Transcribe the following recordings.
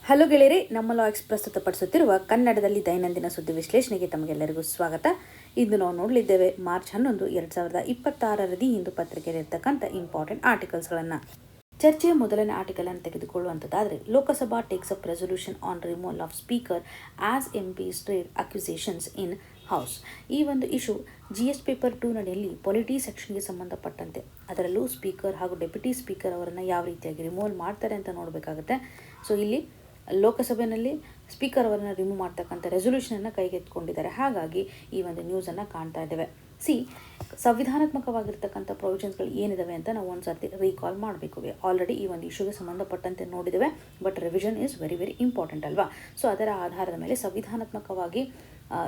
Hello ಗೆಳೆಯರೆ, ನಮ್ಮ ಲಾಯಕ್ಸ್ ಪ್ರಸ್ತುತಪಡಿಸುತ್ತಿರುವ ಕನ್ನಡದಲ್ಲಿ ದೈನಂದಿನ ಸುದ್ದಿ ವಿಶ್ಲೇಷಣೆಗೆ ತಮಗೆಲ್ಲರಿಗೂ ಸ್ವಾಗತ. ಇಂದು ನಾವು ನೋಡಲಿದ್ದೇವೆ ಮಾರ್ಚ್ 11, 2026 ಹಿಂದೂ ಪತ್ರಿಕೆಯಲ್ಲಿರ್ತಕ್ಕಂಥ ಇಂಪಾರ್ಟೆಂಟ್ ಆರ್ಟಿಕಲ್ಸ್ಗಳನ್ನು. ಚರ್ಚೆಯ ಮೊದಲನೇ ಆರ್ಟಿಕಲ್ ಅನ್ನು ತೆಗೆದುಕೊಳ್ಳುವಂಥದ್ದಾದರೆ, Lok Sabha takes up resolution on removal of speaker as MPs trade accusations in house. ಈ ಒಂದು ಇಶ್ಯೂ GS ಪೇಪರ್ 2 ನಡೆಯಲ್ಲಿ ಪೊಲಿಟಿ ಸೆಕ್ಷನ್ಗೆ ಸಂಬಂಧಪಟ್ಟಂತೆ, ಅದರಲ್ಲೂ ಸ್ಪೀಕರ್ ಹಾಗೂ ಡೆಪ್ಯೂಟಿ ಸ್ಪೀಕರ್ ಅವರನ್ನು ಯಾವ ರೀತಿಯಾಗಿ ರಿಮೂವಲ್ ಮಾಡ್ತಾರೆ ಅಂತ ನೋಡಬೇಕಾಗುತ್ತೆ. ಸೊ ಇಲ್ಲಿ ಲೋಕಸಭೆಯಲ್ಲಿ ಸ್ಪೀಕರ್ ಅವರನ್ನು ರಿಮೂವ್ ಮಾಡ್ತಕ್ಕಂಥ ರೆಸೊಲ್ಯೂಷನನ್ನು ಕೈಗೆತ್ತಿಕೊಂಡಿದ್ದಾರೆ. ಹಾಗಾಗಿ ಈ ಒಂದು ನ್ಯೂಸನ್ನು ಕಾಣ್ತಾ ಇದ್ದೇವೆ. ಸಂವಿಧಾನಾತ್ಮಕವಾಗಿರ್ತಕ್ಕಂಥ ಪ್ರೊವಿಷನ್ಸ್ಗಳು ಏನಿದಾವೆ ಅಂತ ನಾವು ಒಂದು ಸರ್ತಿ ರೀಕಾಲ್ ಮಾಡಬೇಕು. ಆಲ್ರೆಡಿ ಈ ಒಂದು ಇಶ್ಯೂಗೆ ಸಂಬಂಧಪಟ್ಟಂತೆ ನೋಡಿದ್ದೇವೆ, but revision is very very important ಅಲ್ವಾ. ಸೊ ಅದರ ಆಧಾರದ ಮೇಲೆ ಸಂವಿಧಾನಾತ್ಮಕವಾಗಿ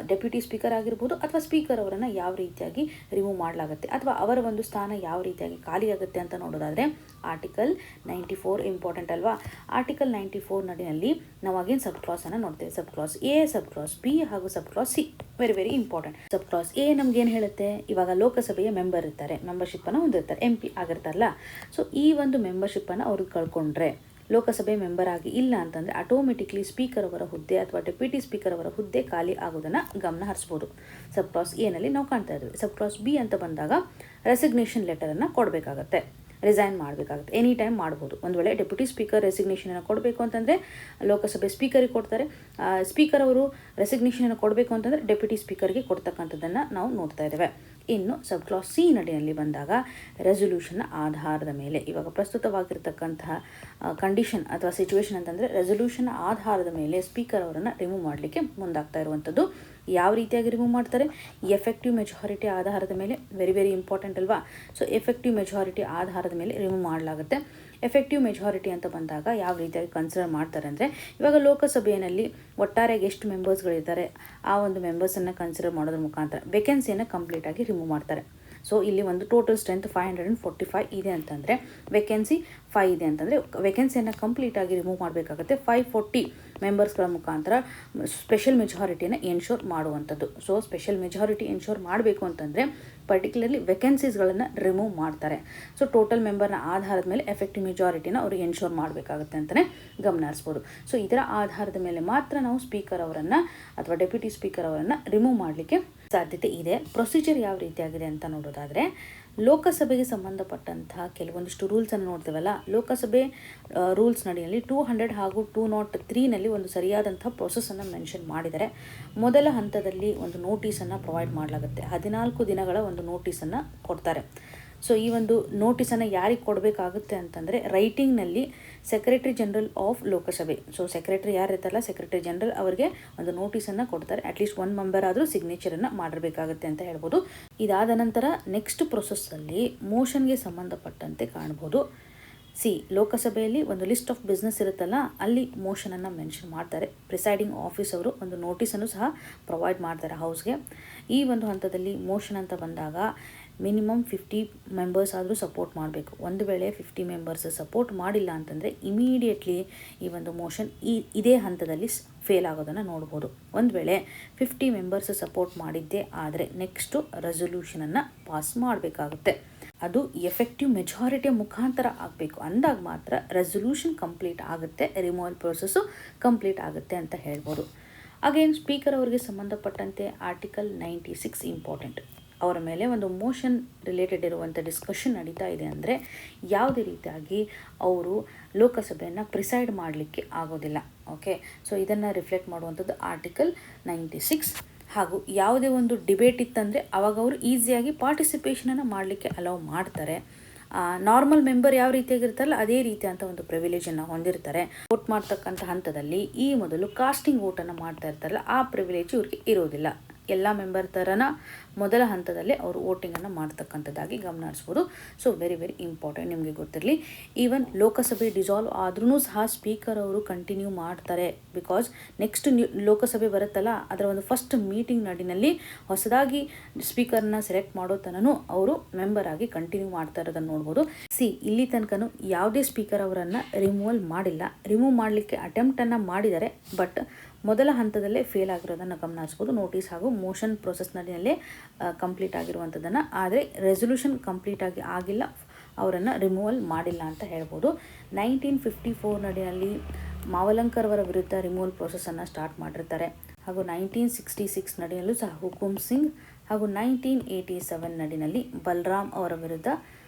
ಡೆಪ್ಯೂಟಿ ಸ್ಪೀಕರ್ ಆಗಿರ್ಬೋದು ಅಥವಾ ಸ್ಪೀಕರ್ ಅವರನ್ನು ಯಾವ ರೀತಿಯಾಗಿ ರಿಮೂವ್ ಮಾಡಲಾಗುತ್ತೆ ಅಥವಾ ಅವರ ಒಂದು ಸ್ಥಾನ ಯಾವ ರೀತಿಯಾಗಿ ಖಾಲಿ ಆಗುತ್ತೆ ಅಂತ ನೋಡೋದಾದರೆ ಆರ್ಟಿಕಲ್ 94 ಇಂಪಾರ್ಟೆಂಟ್ ಅಲ್ವಾ. ಆರ್ಟಿಕಲ್ 94 ನಡಿನಲ್ಲಿ ನಾವು ಅಗೇನ್ ಸಬ್ ಕ್ಲಾಸನ್ನು ನೋಡ್ತೇವೆ. Sub class A, sub class B ಹಾಗೂ sub class C very very important. Sub class A ನಮ್ಗೆ ಏನು ಹೇಳುತ್ತೆ, ಇವಾಗ ಲೋಕಸಭೆಯ ಮೆಂಬರ್ ಇರ್ತಾರೆ, ಮೆಂಬರ್ಶಿಪ್ಪನ್ನು ಹೊಂದಿರ್ತಾರೆ, MP ಆಗಿರ್ತಾರಲ್ಲ. ಸೊ ಈ ಒಂದು ಮೆಂಬರ್ಶಿಪ್ಪನ್ನು ಅವರು ಕಳ್ಕೊಂಡ್ರೆ, ಲೋಕಸಭೆ ಮೆಂಬರ್ ಆಗಿ ಇಲ್ಲ ಅಂತಂದರೆ ಆಟೋಮೆಟಿಕ್ಲಿ ಸ್ಪೀಕರ್ ಅವರ ಹುದ್ದೆ ಅಥವಾ ಡೆಪ್ಯೂಟಿ ಸ್ಪೀಕರ್ ಅವರ ಹುದ್ದೆ ಖಾಲಿ ಆಗೋದನ್ನು ಗಮನ ಹರಿಸ್ಬೋದು. ಸಬ್ ಕ್ಲಾಸ್ ಎನಲ್ಲಿ ನಾವು ಕಾಣ್ತಾ ಇದ್ದೀವಿ. ಸಬ್ ಕ್ಲಾಸ್ ಬಿ ಅಂತ ಬಂದಾಗ ರೆಸಿಗ್ನೇಷನ್ ಲೆಟರನ್ನು ಕೊಡಬೇಕಾಗತ್ತೆ, ರಿಸೈನ್ ಮಾಡಬೇಕಾಗುತ್ತೆ. ಎನಿ ಟೈಮ್ ಮಾಡ್ಬೋದು. ಒಂದು ವೇಳೆ ಡೆಪ್ಯೂಟಿ ಸ್ಪೀಕರ್ ರೆಸಿಗ್ನೇಷನನ್ನು ಕೊಡಬೇಕು ಅಂತಂದರೆ ಲೋಕಸಭೆ ಸ್ಪೀಕರಿಗೆ ಕೊಡ್ತಾರೆ, ಸ್ಪೀಕರ್ ಅವರು ರೆಸಿಗ್ನೇಷನನ್ನು ಕೊಡಬೇಕು ಅಂತಂದರೆ ಡೆಪ್ಯೂಟಿ ಸ್ಪೀಕರ್ಗೆ ಕೊಡ್ತಕ್ಕಂಥದ್ದನ್ನು ನಾವು ನೋಡ್ತಾ ಇದ್ದೇವೆ. ಇನ್ನು ಸಬ್ ಕ್ಲಾಸ್ ಸಿ ನಡೆಯಲ್ಲಿ ಬಂದಾಗ ರೆಸೊಲ್ಯೂಷನ್ನ ಆಧಾರದ ಮೇಲೆ, ಇವಾಗ ಪ್ರಸ್ತುತವಾಗಿರ್ತಕ್ಕಂತಹ ಕಂಡೀಷನ್ ಅಥವಾ ಸಿಚುವೇಶನ್ ಅಂತಂದರೆ ರೆಸೊಲ್ಯೂಷನ್ ಆಧಾರದ ಮೇಲೆ ಸ್ಪೀಕರ್ ಅವರನ್ನು ರಿಮೂವ್ ಮಾಡಲಿಕ್ಕೆ ಮುಂದಾಗ್ತಾ ಇರುವಂಥದ್ದು. ಯಾವ ರೀತಿಯಾಗಿ ರಿಮೂವ್ ಮಾಡ್ತಾರೆ, ಎಫೆಕ್ಟಿವ್ ಮೆಜಾರಿಟಿ ಆಧಾರದ ಮೇಲೆ. ವೆರಿ ವೆರಿ ಇಂಪಾರ್ಟೆಂಟ್ ಅಲ್ವಾ. ಸೊ ಎಫೆಕ್ಟಿವ್ ಮೆಜಾರಿಟಿ ಆಧಾರದ ಮೇಲೆ ರಿಮೂವ್ ಮಾಡಲಾಗುತ್ತೆ. ಎಫೆಕ್ಟಿವ್ ಮೆಜಾರಿಟಿ ಅಂತ ಬಂದಾಗ ಯಾವ ರೀತಿಯಾಗಿ ಕನ್ಸಿಡರ್ ಮಾಡ್ತಾರೆ ಅಂದರೆ, ಇವಾಗ ಲೋಕಸಭೆಯಲ್ಲಿ ಒಟ್ಟಾರೆಯಾಗಿ ಎಷ್ಟು ಮೆಂಬರ್ಸ್ಗಳಿದ್ದಾರೆ ಆ ಒಂದು ಮೆಂಬರ್ಸನ್ನು ಕನ್ಸಿಡರ್ ಮಾಡೋದ್ರ ಮುಖಾಂತರ ವೇಕೆನ್ಸಿಯನ್ನು ಕಂಪ್ಲೀಟಾಗಿ ರಿಮೂವ್ ಮಾಡ್ತಾರೆ. ಸೊ ಇಲ್ಲಿ ಒಂದು ಟೋಟಲ್ ಸ್ಟ್ರೆಂತ್ 545 ಇದೆ ಅಂತಂದರೆ ವೇಕೆನ್ಸಿ 5 ಇದೆ ಅಂತಂದರೆ ವೇಕೆನ್ಸಿಯನ್ನು ಕಂಪ್ಲೀಟಾಗಿ ರಿಮೂವ್ ಮಾಡಬೇಕಾಗುತ್ತೆ. 540 ಮೆಂಬರ್ಸ್ಗಳ ಮುಖಾಂತರ ಸ್ಪೆಷಲ್ ಮೆಜಾರಿಟಿಯನ್ನು ಎನ್ಶೋರ್ ಮಾಡುವಂಥದ್ದು. ಸೊ ಸ್ಪೆಷಲ್ ಮೆಜಾರಿಟಿ ಎನ್ಶೋರ್ ಮಾಡಬೇಕು ಅಂತಂದರೆ ಪರ್ಟಿಕ್ಯುಲರ್ಲಿ ವೇಕೆನ್ಸೀಸ್ಗಳನ್ನು ರಿಮೂವ್ ಮಾಡ್ತಾರೆ. ಸೊ ಟೋಟಲ್ ಮೆಂಬರ್ನ ಆಧಾರದ ಮೇಲೆ ಎಫೆಕ್ಟಿವ್ ಮೆಜಾರಿಟಿನ ಅವರು ಎನ್ಶೋರ್ ಮಾಡಬೇಕಾಗುತ್ತೆ ಅಂತಲೇ ಗಮನ ಹರಿಸ್ಬೋದು. ಸೊ ಇದರ ಆಧಾರದ ಮೇಲೆ ಮಾತ್ರ ನಾವು ಸ್ಪೀಕರ್ ಅವರನ್ನು ಅಥವಾ ಡೆಪ್ಯೂಟಿ ಸ್ಪೀಕರ್ ಅವರನ್ನು ರಿಮೂವ್ ಮಾಡಲಿಕ್ಕೆ ಸಾಧ್ಯತೆ ಇದೆ. ಪ್ರೊಸೀಜರ್ ಯಾವ ರೀತಿಯಾಗಿದೆ ಅಂತ ನೋಡೋದಾದರೆ, ಲೋಕಸಭೆಗೆ ಸಂಬಂಧಪಟ್ಟಂತಹ ಕೆಲವೊಂದಿಷ್ಟು ರೂಲ್ಸನ್ನು ನೋಡ್ತೇವಲ್ಲ, ಲೋಕಸಭೆ ರೂಲ್ಸ್ ನಡಿಯಲ್ಲಿ 200 ಹಾಗೂ 203ನಲ್ಲಿ ಒಂದು ಸರಿಯಾದಂಥ ಪ್ರೊಸೆಸನ್ನು ಮೆನ್ಷನ್ ಮಾಡಿದರೆ, ಮೊದಲ ಹಂತದಲ್ಲಿ ಒಂದು ನೋಟಿಸನ್ನು ಪ್ರೊವೈಡ್ ಮಾಡಲಾಗುತ್ತೆ. 14 ದಿನಗಳ ಒಂದು ನೋಟಿಸನ್ನು ಕೊಡ್ತಾರೆ. ಸೊ ಈ ಒಂದು ನೋಟಿಸನ್ನು ಯಾರಿಗೆ ಕೊಡಬೇಕಾಗುತ್ತೆ ಅಂತಂದರೆ ರೈಟಿಂಗ್ನಲ್ಲಿ secretary general of Lok Sabha. So secretary ಯಾರು ಇರ್ತಾರಲ್ಲ, ಸೆಕ್ರೆಟರಿ ಜನರಲ್ ಅವರಿಗೆ ಒಂದು ನೋಟಿಸನ್ನು ಕೊಡ್ತಾರೆ. ಅಟ್ಲೀಸ್ಟ್ ಒಂದು ಮೆಂಬರ್ ಆದರೂ ಸಿಗ್ನೇಚರನ್ನು ಮಾಡಿರಬೇಕಾಗುತ್ತೆ ಅಂತ ಹೇಳ್ಬೋದು. ಇದಾದ ನಂತರ ನೆಕ್ಸ್ಟ್ ಪ್ರೊಸೆಸ್ಸಲ್ಲಿ ಮೋಷನ್ಗೆ ಸಂಬಂಧಪಟ್ಟಂತೆ ಕಾಣ್ಬೋದು. ಲೋಕಸಭೆಯಲ್ಲಿ ಒಂದು ಲಿಸ್ಟ್ ಆಫ್ ಬಿಸ್ನೆಸ್ ಇರುತ್ತಲ್ಲ, ಅಲ್ಲಿ ಮೋಷನನ್ನು ಮೆನ್ಷನ್ ಮಾಡ್ತಾರೆ. ಪ್ರಿಸೈಡಿಂಗ್ ಆಫೀಸ್ ಅವರು ಒಂದು ನೋಟಿಸನ್ನು ಸಹ ಪ್ರೊವೈಡ್ ಮಾಡ್ತಾರೆ ಹೌಸ್ಗೆ. ಈ ಒಂದು ಹಂತದಲ್ಲಿ ಮೋಷನ್ ಅಂತ ಬಂದಾಗ ಮಿನಿಮಮ್ 50 ಮೆಂಬರ್ಸ್ ಆದರೂ ಸಪೋರ್ಟ್ ಮಾಡಬೇಕು. ಒಂದು ವೇಳೆ 50 ಮೆಂಬರ್ಸ್ ಸಪೋರ್ಟ್ ಮಾಡಿಲ್ಲ ಅಂತಂದರೆ ಇಮಿಡಿಯೇಟ್ಲಿ ಈ ಒಂದು ಮೋಷನ್ ಇದೇ ಹಂತದಲ್ಲಿ ಫೇಲ್ ಆಗೋದನ್ನು ನೋಡ್ಬೋದು. ಒಂದು ವೇಳೆ 50 ಮೆಂಬರ್ಸ್ ಸಪೋರ್ಟ್ ಮಾಡಿದ್ದೇ ಆದರೆ ನೆಕ್ಸ್ಟು ರೆಸೊಲ್ಯೂಷನನ್ನು ಪಾಸ್ ಮಾಡಬೇಕಾಗುತ್ತೆ. ಅದು ಎಫೆಕ್ಟಿವ್ ಮೆಜಾರಿಟಿಯ ಮುಖಾಂತರ ಆಗಬೇಕು. ಅಂದಾಗ ಮಾತ್ರ ರೆಸೊಲ್ಯೂಷನ್ ಕಂಪ್ಲೀಟ್ ಆಗುತ್ತೆ, ರಿಮೂವಲ್ ಪ್ರೊಸೆಸ್ಸು ಕಂಪ್ಲೀಟ್ ಆಗುತ್ತೆ ಅಂತ ಹೇಳ್ಬೋದು. ಅಗೇನ್ ಸ್ಪೀಕರ್ ಅವರಿಗೆ ಸಂಬಂಧಪಟ್ಟಂತೆ ಆರ್ಟಿಕಲ್ 96 ಇಂಪಾರ್ಟೆಂಟ್. ಅವರ ಮೇಲೆ ಒಂದು ಮೋಷನ್ ರಿಲೇಟೆಡ್ ಇರುವಂಥ ಡಿಸ್ಕಷನ್ ನಡೀತಾ ಇದೆ ಅಂದರೆ ಯಾವುದೇ ರೀತಿಯಾಗಿ ಅವರು ಲೋಕಸಭೆಯನ್ನು ಪ್ರಿಸೈಡ್ ಮಾಡಲಿಕ್ಕೆ ಆಗೋದಿಲ್ಲ. ಓಕೆ, ಸೊ ಇದನ್ನು ರಿಫ್ಲೆಕ್ಟ್ ಮಾಡುವಂಥದ್ದು ಆರ್ಟಿಕಲ್ 96. ಹಾಗೂ ಯಾವುದೇ ಒಂದು ಡಿಬೇಟ್ ಇತ್ತಂದರೆ ಅವಾಗ ಅವರು ಈಸಿಯಾಗಿ ಪಾರ್ಟಿಸಿಪೇಷನನ್ನು ಮಾಡಲಿಕ್ಕೆ ಅಲೌ ಮಾಡ್ತಾರೆ. ನಾರ್ಮಲ್ ಮೆಂಬರ್ ಯಾವ ರೀತಿಯಾಗಿರ್ತಾರಲ್ಲ ಅದೇ ರೀತಿಯಂಥ ಒಂದು ಪ್ರಿವಿಲೇಜನ್ನು ಹೊಂದಿರ್ತಾರೆ. ವೋಟ್ ಮಾಡ್ತಕ್ಕಂಥ ಹಂತದಲ್ಲಿ ಈ ಮೊದಲು ಕಾಸ್ಟಿಂಗ್ ವೋಟನ್ನು ಮಾಡ್ತಾ ಇರ್ತಾರಲ್ಲ, ಆ ಪ್ರಿವಿಲೇಜ್ ಇವ್ರಿಗೆ ಇರೋದಿಲ್ಲ. ಎಲ್ಲ ಮೆಂಬರ್ ಥರನ ಮೊದಲ ಹಂತದಲ್ಲೇ ಅವರು ವೋಟಿಂಗನ್ನು ಮಾಡ್ತಕ್ಕಂಥದ್ದಾಗಿ ಗಮನ ಹರಿಸ್ಬೋದು. ಸೊ ವೆರಿ ವೆರಿ ಇಂಪಾರ್ಟೆಂಟ್, ನಿಮಗೆ ಗೊತ್ತಿರಲಿ. ಈವನ್ ಲೋಕಸಭೆ ಡಿಸಾಲ್ವ್ ಆದ್ರೂ ಸಹ ಸ್ಪೀಕರ್ ಅವರು ಕಂಟಿನ್ಯೂ ಮಾಡ್ತಾರೆ. ಬಿಕಾಸ್ ನೆಕ್ಸ್ಟ್ ಲೋಕಸಭೆ ಬರುತ್ತಲ್ಲ, ಅದರ ಒಂದು ಫಸ್ಟ್ ಮೀಟಿಂಗ್ ನಡಿನಲ್ಲಿ ಹೊಸದಾಗಿ ಸ್ಪೀಕರ್ನ ಸೆಲೆಕ್ಟ್ ಮಾಡೋ ತನೂ ಅವರು ಮೆಂಬರ್ ಆಗಿ ಕಂಟಿನ್ಯೂ ಮಾಡ್ತಾ ಇರೋದನ್ನು ನೋಡ್ಬೋದು. ಇಲ್ಲಿ ತನಕನೂ ಯಾವುದೇ ಸ್ಪೀಕರ್ ಅವರನ್ನು ರಿಮೂವಲ್ ಮಾಡಿಲ್ಲ. ರಿಮೂವ್ ಮಾಡಲಿಕ್ಕೆ ಅಟೆಂಪ್ಟನ್ನು ಮಾಡಿದ್ದಾರೆ, ಬಟ್ ಮೊದಲ ಹಂತದಲ್ಲೇ ಫೇಲ್ ಆಗಿರೋದನ್ನು ಗಮನ ಹರಿಸ್ಬೋದು. ನೋಟಿಸ್ ಹಾಗೂ ಮೋಷನ್ ಪ್ರೊಸೆಸ್ ನಡಿನಲ್ಲೇ ಕಂಪ್ಲೀಟ್ ಆಗಿರುವಂಥದ್ದನ್ನು, ಆದರೆ ರೆಸೊಲ್ಯೂಷನ್ ಕಂಪ್ಲೀಟಾಗಿ ಆಗಿಲ್ಲ, ಅವರನ್ನು ರಿಮೂವಲ್ ಮಾಡಿಲ್ಲ ಅಂತ ಹೇಳ್ಬೋದು. 1954 ನಡಿನಲ್ಲಿ ಮಾವಲಂಕರ್ ಅವರ ವಿರುದ್ಧ ರಿಮೂವಲ್ ಪ್ರೊಸೆಸನ್ನು ಸ್ಟಾರ್ಟ್ ಮಾಡಿರ್ತಾರೆ. ಹಾಗೂ 1966 ನಡಿನಲ್ಲೂ ಸಹ ಹುಕುಮ್ ಸಿಂಗ್ ಹಾಗೂ 1987 ನಡಿನಲ್ಲಿ ಬಲರಾಮ್ ಅವರ ವಿರುದ್ಧ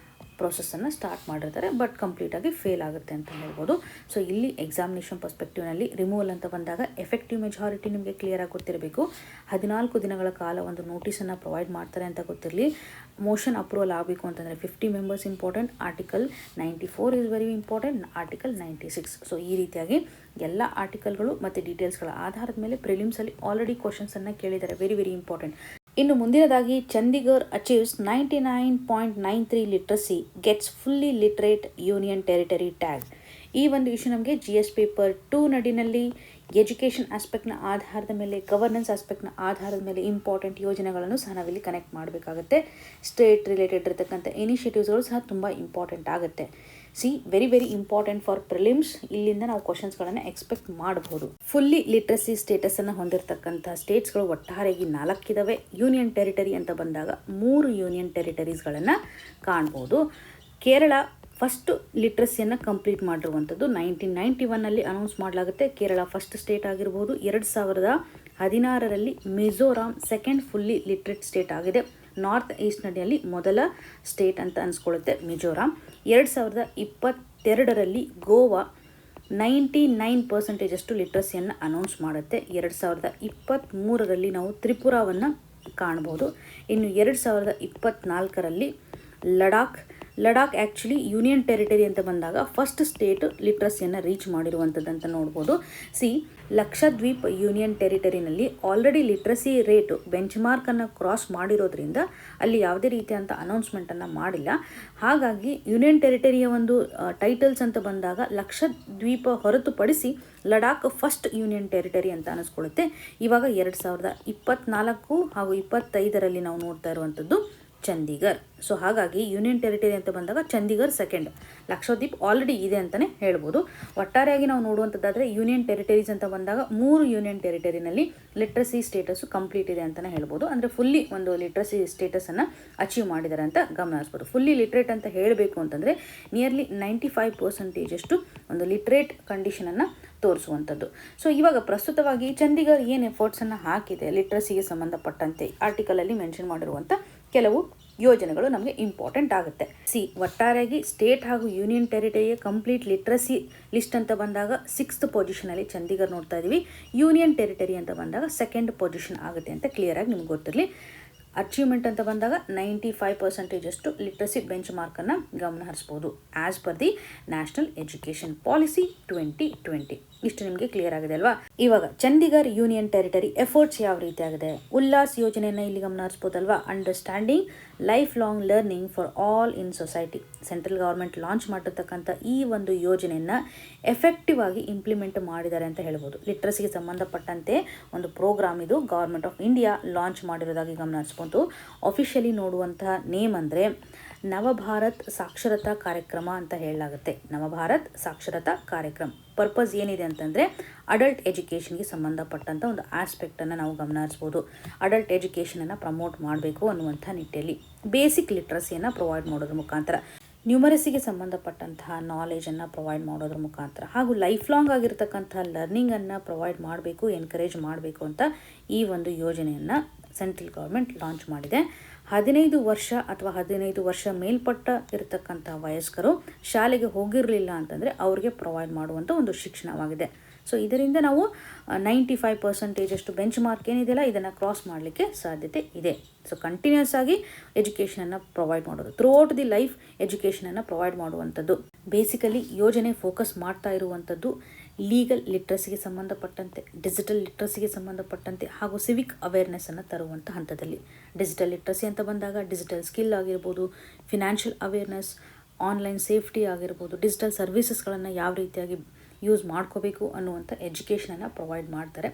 ಪ್ರೊಸೆಸನ್ನು ಸ್ಟಾರ್ಟ್ ಮಾಡಿರ್ತಾರೆ. ಬಟ್ ಕಂಪ್ಲೀಟಾಗಿ ಫೇಲ್ ಆಗುತ್ತೆ ಅಂತ ಹೇಳ್ಬೋದು. ಸೊ ಇಲ್ಲಿ ಎಕ್ಸಾಮಿನೇಷನ್ ಪರ್ಸ್ಪೆಕ್ಟಿವ್ನಲ್ಲಿ ರಿಮೂವಲ್ ಅಂತ ಬಂದಾಗ ಎಫೆಕ್ಟಿವ್ ಮೆಜಾರಿಟಿ ನಿಮಗೆ ಕ್ಲಿಯರಾಗಿ ಗೊತ್ತಿರಬೇಕು. 14 ದಿನಗಳ ಕಾಲ ಒಂದು ನೋಟಿಸನ್ನು ಪ್ರೊವೈಡ್ ಮಾಡ್ತಾರೆ ಅಂತ ಗೊತ್ತಿರಲಿ. ಮೋಷನ್ ಅಪ್ರೂವಲ್ ಆಗಬೇಕು ಅಂತಂದರೆ 50 members important, article 94 is very important, article 96. So ಈ ರೀತಿಯಾಗಿ ಎಲ್ಲ ಆರ್ಟಿಕಲ್ಗಳು ಮತ್ತು ಡೀಟೇಲ್ಸ್ಗಳ ಆಧಾರದ ಮೇಲೆ ಪ್ರಿಲಿಮ್ಸಲ್ಲಿ ಆಲ್ರೆಡಿ ಕ್ವಶನ್ಸನ್ನು ಕೇಳಿದ್ದಾರೆ. Very very important. ಇನ್ನು ಮುಂದಿನದಾಗಿ Chandigarh achieves 99.93 literacy gets fully literate union territory tag. ಈ ಒಂದು ಇಶ್ಯೂ ನಮಗೆ GS ಪೇಪರ್ 2 ನಡಿನಲ್ಲಿ ಎಜುಕೇಷನ್ ಆಸ್ಪೆಕ್ಟ್ನ ಆಧಾರದ ಮೇಲೆ, ಗವರ್ನೆನ್ಸ್ ಆಸ್ಪೆಕ್ಟ್ನ ಆಧಾರದ ಮೇಲೆ ಇಂಪಾರ್ಟೆಂಟ್ ಯೋಜನೆಗಳನ್ನು ಸಹ ನಾವಿಲ್ಲಿ ಕನೆಕ್ಟ್ ಮಾಡಬೇಕಾಗುತ್ತೆ. ಸ್ಟೇಟ್ ರಿಲೇಟೆಡ್ ಇರತಕ್ಕಂಥ ಇನಿಷಿಯೇಟಿವ್ಸ್ಗಳು ಸಹ ತುಂಬ ಇಂಪಾರ್ಟೆಂಟ್ ಆಗುತ್ತೆ. Very very important for prelims. ಇಲ್ಲಿಂದ ನಾವು ಕ್ವಶನ್ಸ್ಗಳನ್ನು ಎಕ್ಸ್ಪೆಕ್ಟ್ ಮಾಡಬಹುದು. ಫುಲ್ಲಿ ಲಿಟ್ರಸಿ ಸ್ಟೇಟಸನ್ನು ಹೊಂದಿರತಕ್ಕಂಥ ಸ್ಟೇಟ್ಸ್ಗಳು ಒಟ್ಟಾರೆಯಾಗಿ 4 ಇದ್ದಾವೆ. ಯೂನಿಯನ್ ಟೆರಿಟರಿ ಅಂತ ಬಂದಾಗ 3 ಯೂನಿಯನ್ ಟೆರಿಟರೀಸ್ಗಳನ್ನು ಕಾಣ್ಬೋದು. ಕೇರಳ ಫಸ್ಟ್ ಲಿಟ್ರಸಿಯನ್ನು ಕಂಪ್ಲೀಟ್ ಮಾಡಿರುವಂಥದ್ದು 1991ನಲ್ಲಿ ಅನೌನ್ಸ್ ಮಾಡಲಾಗುತ್ತೆ. ಕೇರಳ ಫಸ್ಟ್ ಸ್ಟೇಟ್ ಆಗಿರ್ಬೋದು. 2016ರಲ್ಲಿ Mizoram second fully literate state ಆಗಿದೆ. ನಾರ್ತ್ ಈಸ್ಟ್ ನಡಿಯಲ್ಲಿ ಮೊದಲ ಸ್ಟೇಟ್ ಅಂತ ಅನಿಸ್ಕೊಳ್ಳುತ್ತೆ ಮಿಜೋರಾಂ. 2022ರಲ್ಲಿ ಗೋವಾ 99% ಲಿಟ್ರಸಿಯನ್ನು ಅನೌನ್ಸ್ ಮಾಡುತ್ತೆ. 2023ರಲ್ಲಿ ನಾವು ತ್ರಿಪುರಾವನ್ನು ಕಾಣ್ಬೋದು. ಇನ್ನು 2024ರಲ್ಲಿ ಲಡಾಖ್ ಆ್ಯಕ್ಚುಲಿ ಯೂನಿಯನ್ ಟೆರಿಟರಿ ಅಂತ ಬಂದಾಗ ಫಸ್ಟ್ ಸ್ಟೇಟ್ ಲಿಟ್ರಸಿಯನ್ನು ರೀಚ್ ಮಾಡಿರುವಂಥದ್ದಂತ ನೋಡ್ಬೋದು. ಲಕ್ಷದ್ವೀಪ್ ಯೂನಿಯನ್ ಟೆರಿಟರಿನಲ್ಲಿ ಆಲ್ರೆಡಿ ಲಿಟ್ರಸಿ ರೇಟು ಬೆಂಚ್ ಮಾರ್ಕನ್ನು ಕ್ರಾಸ್ ಮಾಡಿರೋದ್ರಿಂದ ಅಲ್ಲಿ ಯಾವುದೇ ರೀತಿಯಂಥ ಅನೌನ್ಸ್ಮೆಂಟನ್ನು ಮಾಡಿಲ್ಲ. ಹಾಗಾಗಿ ಯೂನಿಯನ್ ಟೆರಿಟರಿಯ ಒಂದು ಟೈಟಲ್ಸ್ ಅಂತ ಬಂದಾಗ ಲಕ್ಷದ್ವೀಪ ಹೊರತುಪಡಿಸಿ ಲಡಾಖ್ ಫಸ್ಟ್ ಯೂನಿಯನ್ ಟೆರಿಟರಿ ಅಂತ ಅನಿಸ್ಕೊಳ್ಳುತ್ತೆ. ಇವಾಗ 2024 ಹಾಗೂ 25ರಲ್ಲಿ ನಾವು ನೋಡ್ತಾ ಇರುವಂಥದ್ದು ಚಂಡೀಗಢ. ಸೊ ಹಾಗಾಗಿ ಯೂನಿಯನ್ ಟೆರಿಟರಿ ಅಂತ ಬಂದಾಗ ಚಂಡೀಗಢ ಸೆಕೆಂಡ್, ಲಕ್ಷದ್ವೀಪ್ ಆಲ್ರೆಡಿ ಇದೆ ಅಂತಲೇ ಹೇಳ್ಬೋದು. ಒಟ್ಟಾರೆಯಾಗಿ ನಾವು ನೋಡುವಂಥದ್ದಾದರೆ ಯೂನಿಯನ್ ಟೆರಿಟರೀಸ್ ಅಂತ ಬಂದಾಗ 3 ಯೂನಿಯನ್ ಟೆರಿಟರಿನಲ್ಲಿ ಲಿಟ್ರಸಿ ಸ್ಟೇಟಸ್ಸು ಕಂಪ್ಲೀಟ್ ಇದೆ ಅಂತಲೇ ಹೇಳ್ಬೋದು. ಅಂದರೆ ಫುಲ್ಲಿ ಒಂದು ಲಿಟ್ರಸಿ ಸ್ಟೇಟಸನ್ನು ಅಚೀವ್ ಮಾಡಿದ್ದಾರೆ ಅಂತ ಗಮನಿಸ್ಬೋದು. ಫುಲ್ಲಿ ಲಿಟ್ರೇಟ್ ಅಂತ ಹೇಳಬೇಕು ಅಂತಂದರೆ ನಿಯರ್ಲಿ 95% ಒಂದು ಲಿಟ್ರೇಟ್ ಕಂಡೀಷನನ್ನು ತೋರಿಸುವಂಥದ್ದು. ಸೊ ಇವಾಗ ಪ್ರಸ್ತುತವಾಗಿ ಚಂಡೀಗಢ ಏನು ಎಫರ್ಟ್ಸನ್ನು ಹಾಕಿದೆ ಲಿಟ್ರಸಿಗೆ ಸಂಬಂಧಪಟ್ಟಂತೆ ಆರ್ಟಿಕಲಲ್ಲಿ ಮೆನ್ಷನ್ ಮಾಡಿರುವಂಥ ಕೆಲವು ಯೋಜನೆಗಳು ನಮಗೆ ಇಂಪಾರ್ಟೆಂಟ್ ಆಗುತ್ತೆ. ಒಟ್ಟಾರೆಯಾಗಿ ಸ್ಟೇಟ್ ಹಾಗೂ ಯೂನಿಯನ್ ಟೆರಿಟರಿಯ ಕಂಪ್ಲೀಟ್ ಲಿಟ್ರಸಿ ಲಿಸ್ಟ್ ಅಂತ ಬಂದಾಗ 6th ಪೊಸಿಷನಲ್ಲಿ ಚಂಡೀಗಢ ನೋಡ್ತಾ ಇದ್ದೀವಿ. ಯೂನಿಯನ್ ಟೆರಿಟರಿ ಅಂತ ಬಂದಾಗ 2nd ಪೊಸಿಷನ್ ಆಗುತ್ತೆ ಅಂತ ಕ್ಲಿಯರಾಗಿ ನಿಮ್ಗೆ ಗೊತ್ತಿರಲಿ. ಅಚೀವ್ಮೆಂಟ್ ಅಂತ ಬಂದಾಗ 95% ಲಿಟ್ರಸಿ ಬೆಂಚ್ ಮಾರ್ಕನ್ನು ಗಮನ ಹರಿಸ್ಬೋದು as per the national education policy 2020. ಇಷ್ಟು ನಿಮಗೆ ಕ್ಲಿಯರ್ ಆಗಿದೆ ಅಲ್ವಾ. ಇವಾಗ ಚಂಡೀಗಢ ಯೂನಿಯನ್ ಟೆರಿಟರಿ ಎಫರ್ಟ್ಸ್ ಯಾವ ರೀತಿ ಆಗಿದೆ, ಉಲ್ಲಾಸ್ ಯೋಜನೆಯನ್ನು ಇಲ್ಲಿ ಗಮನ ಹರಿಸ್ಬೋದಲ್ವಾ. Understanding life long learning for all in society. Central government launch ಮಾಡಿರ್ತಕ್ಕಂಥ ಈ ಒಂದು ಯೋಜನೆಯನ್ನು ಎಫೆಕ್ಟಿವ್ ಆಗಿ ಇಂಪ್ಲಿಮೆಂಟ್ ಮಾಡಿದ್ದಾರೆ ಅಂತ ಹೇಳ್ಬೋದು. ಲಿಟ್ರಸಿಗೆ ಸಂಬಂಧಪಟ್ಟಂತೆ ಒಂದು ಪ್ರೋಗ್ರಾಮ್ ಇದು ಗೌರ್ಮೆಂಟ್ ಆಫ್ ಇಂಡಿಯಾ ಲಾಂಚ್ ಮಾಡಿರೋದಾಗಿ ಗಮನ ಹರಿಸ್ಬೋದು. ಅಫಿಷಿಯಲಿ ನೋಡುವಂತಹ ನೇಮ್ ಅಂದರೆ ನವಭಾರತ್ ಸಾಕ್ಷರತಾ ಕಾರ್ಯಕ್ರಮ ಅಂತ ಹೇಳಲಾಗುತ್ತೆ. ನವಭಾರತ್ ಸಾಕ್ಷರತಾ ಕಾರ್ಯಕ್ರಮ ಪರ್ಪಸ್ ಏನಿದೆ ಅಂತಂದರೆ ಅಡಲ್ಟ್ ಎಜುಕೇಷನ್ಗೆ ಸಂಬಂಧಪಟ್ಟಂಥ ಒಂದು ಆಸ್ಪೆಕ್ಟನ್ನು ನಾವು ಗಮನ ಹರಿಸ್ಬೋದು. ಅಡಲ್ಟ್ ಎಜುಕೇಷನನ್ನು ಪ್ರಮೋಟ್ ಮಾಡಬೇಕು ಅನ್ನುವಂಥ ನಿಟ್ಟಿನಲ್ಲಿ ಬೇಸಿಕ್ ಲಿಟ್ರಸಿಯನ್ನು ಪ್ರೊವೈಡ್ ಮಾಡೋದ್ರ ಮುಖಾಂತರ, ನ್ಯೂಮರಸಿಗೆ ಸಂಬಂಧಪಟ್ಟಂತಹ ನಾಲೆಜನ್ನು ಪ್ರೊವೈಡ್ ಮಾಡೋದ್ರ ಮುಖಾಂತರ ಹಾಗೂ ಲೈಫ್ ಲಾಂಗ್ ಆಗಿರ್ತಕ್ಕಂಥ ಲರ್ನಿಂಗನ್ನು ಪ್ರೊವೈಡ್ ಮಾಡಬೇಕು, ಎನ್ಕರೇಜ್ ಮಾಡಬೇಕು ಅಂತ ಈ ಒಂದು ಯೋಜನೆಯನ್ನು ಸೆಂಟ್ರಲ್ ಗೌರ್ಮೆಂಟ್ ಲಾಂಚ್ ಮಾಡಿದೆ. 15 ವರ್ಷ ಅಥವಾ 15 ವರ್ಷ ಮೇಲ್ಪಟ್ಟ ಇರತಕ್ಕಂಥ ವಯಸ್ಕರು ಶಾಲೆಗೆ ಹೋಗಿರಲಿಲ್ಲ ಅಂತಂದರೆ ಅವ್ರಿಗೆ ಪ್ರೊವೈಡ್ ಮಾಡುವಂಥ ಒಂದು ಶಿಕ್ಷಣವಾಗಿದೆ. ಸೊ ಇದರಿಂದ ನಾವು 95% ಬೆಂಚ್ ಮಾರ್ಕ್ ಏನಿದೆಯಲ್ಲ ಇದನ್ನು ಕ್ರಾಸ್ ಮಾಡಲಿಕ್ಕೆ ಸಾಧ್ಯತೆ ಇದೆ. ಸೊ ಕಂಟಿನ್ಯೂಸ್ ಆಗಿ ಎಜುಕೇಷನನ್ನು ಪ್ರೊವೈಡ್ ಮಾಡೋದು, ಥ್ರೂ ಔಟ್ ದಿ ಲೈಫ್ ಎಜುಕೇಷನನ್ನು ಪ್ರೊವೈಡ್ ಮಾಡುವಂಥದ್ದು. ಬೇಸಿಕಲಿ ಯೋಜನೆ ಫೋಕಸ್ ಮಾಡ್ತಾ ಇರುವಂಥದ್ದು ಲೀಗಲ್ ಲಿಟ್ರಸಿಗೆ ಸಂಬಂಧಪಟ್ಟಂತೆ, ಡಿಜಿಟಲ್ ಲಿಟ್ರಸಿಗೆ ಸಂಬಂಧಪಟ್ಟಂತೆ ಹಾಗೂ ಸಿವಿಕ್ ಅವೇರ್ನೆಸ್ಸನ್ನು ತರುವಂಥ ಹಂತದಲ್ಲಿ. ಡಿಜಿಟಲ್ ಲಿಟ್ರಸಿ ಅಂತ ಬಂದಾಗ ಡಿಜಿಟಲ್ ಸ್ಕಿಲ್ ಆಗಿರ್ಬೋದು, ಫಿನಾನ್ಷಿಯಲ್ ಅವೇರ್ನೆಸ್, ಆನ್ಲೈನ್ ಸೇಫ್ಟಿ ಆಗಿರ್ಬೋದು, ಡಿಜಿಟಲ್ ಸರ್ವಿಸಸ್ಗಳನ್ನು ಯಾವ ರೀತಿಯಾಗಿ ಯೂಸ್ ಮಾಡ್ಕೋಬೇಕು ಅನ್ನುವಂಥ ಎಜುಕೇಷನನ್ನು ಪ್ರೊವೈಡ್ ಮಾಡ್ತಾರೆ.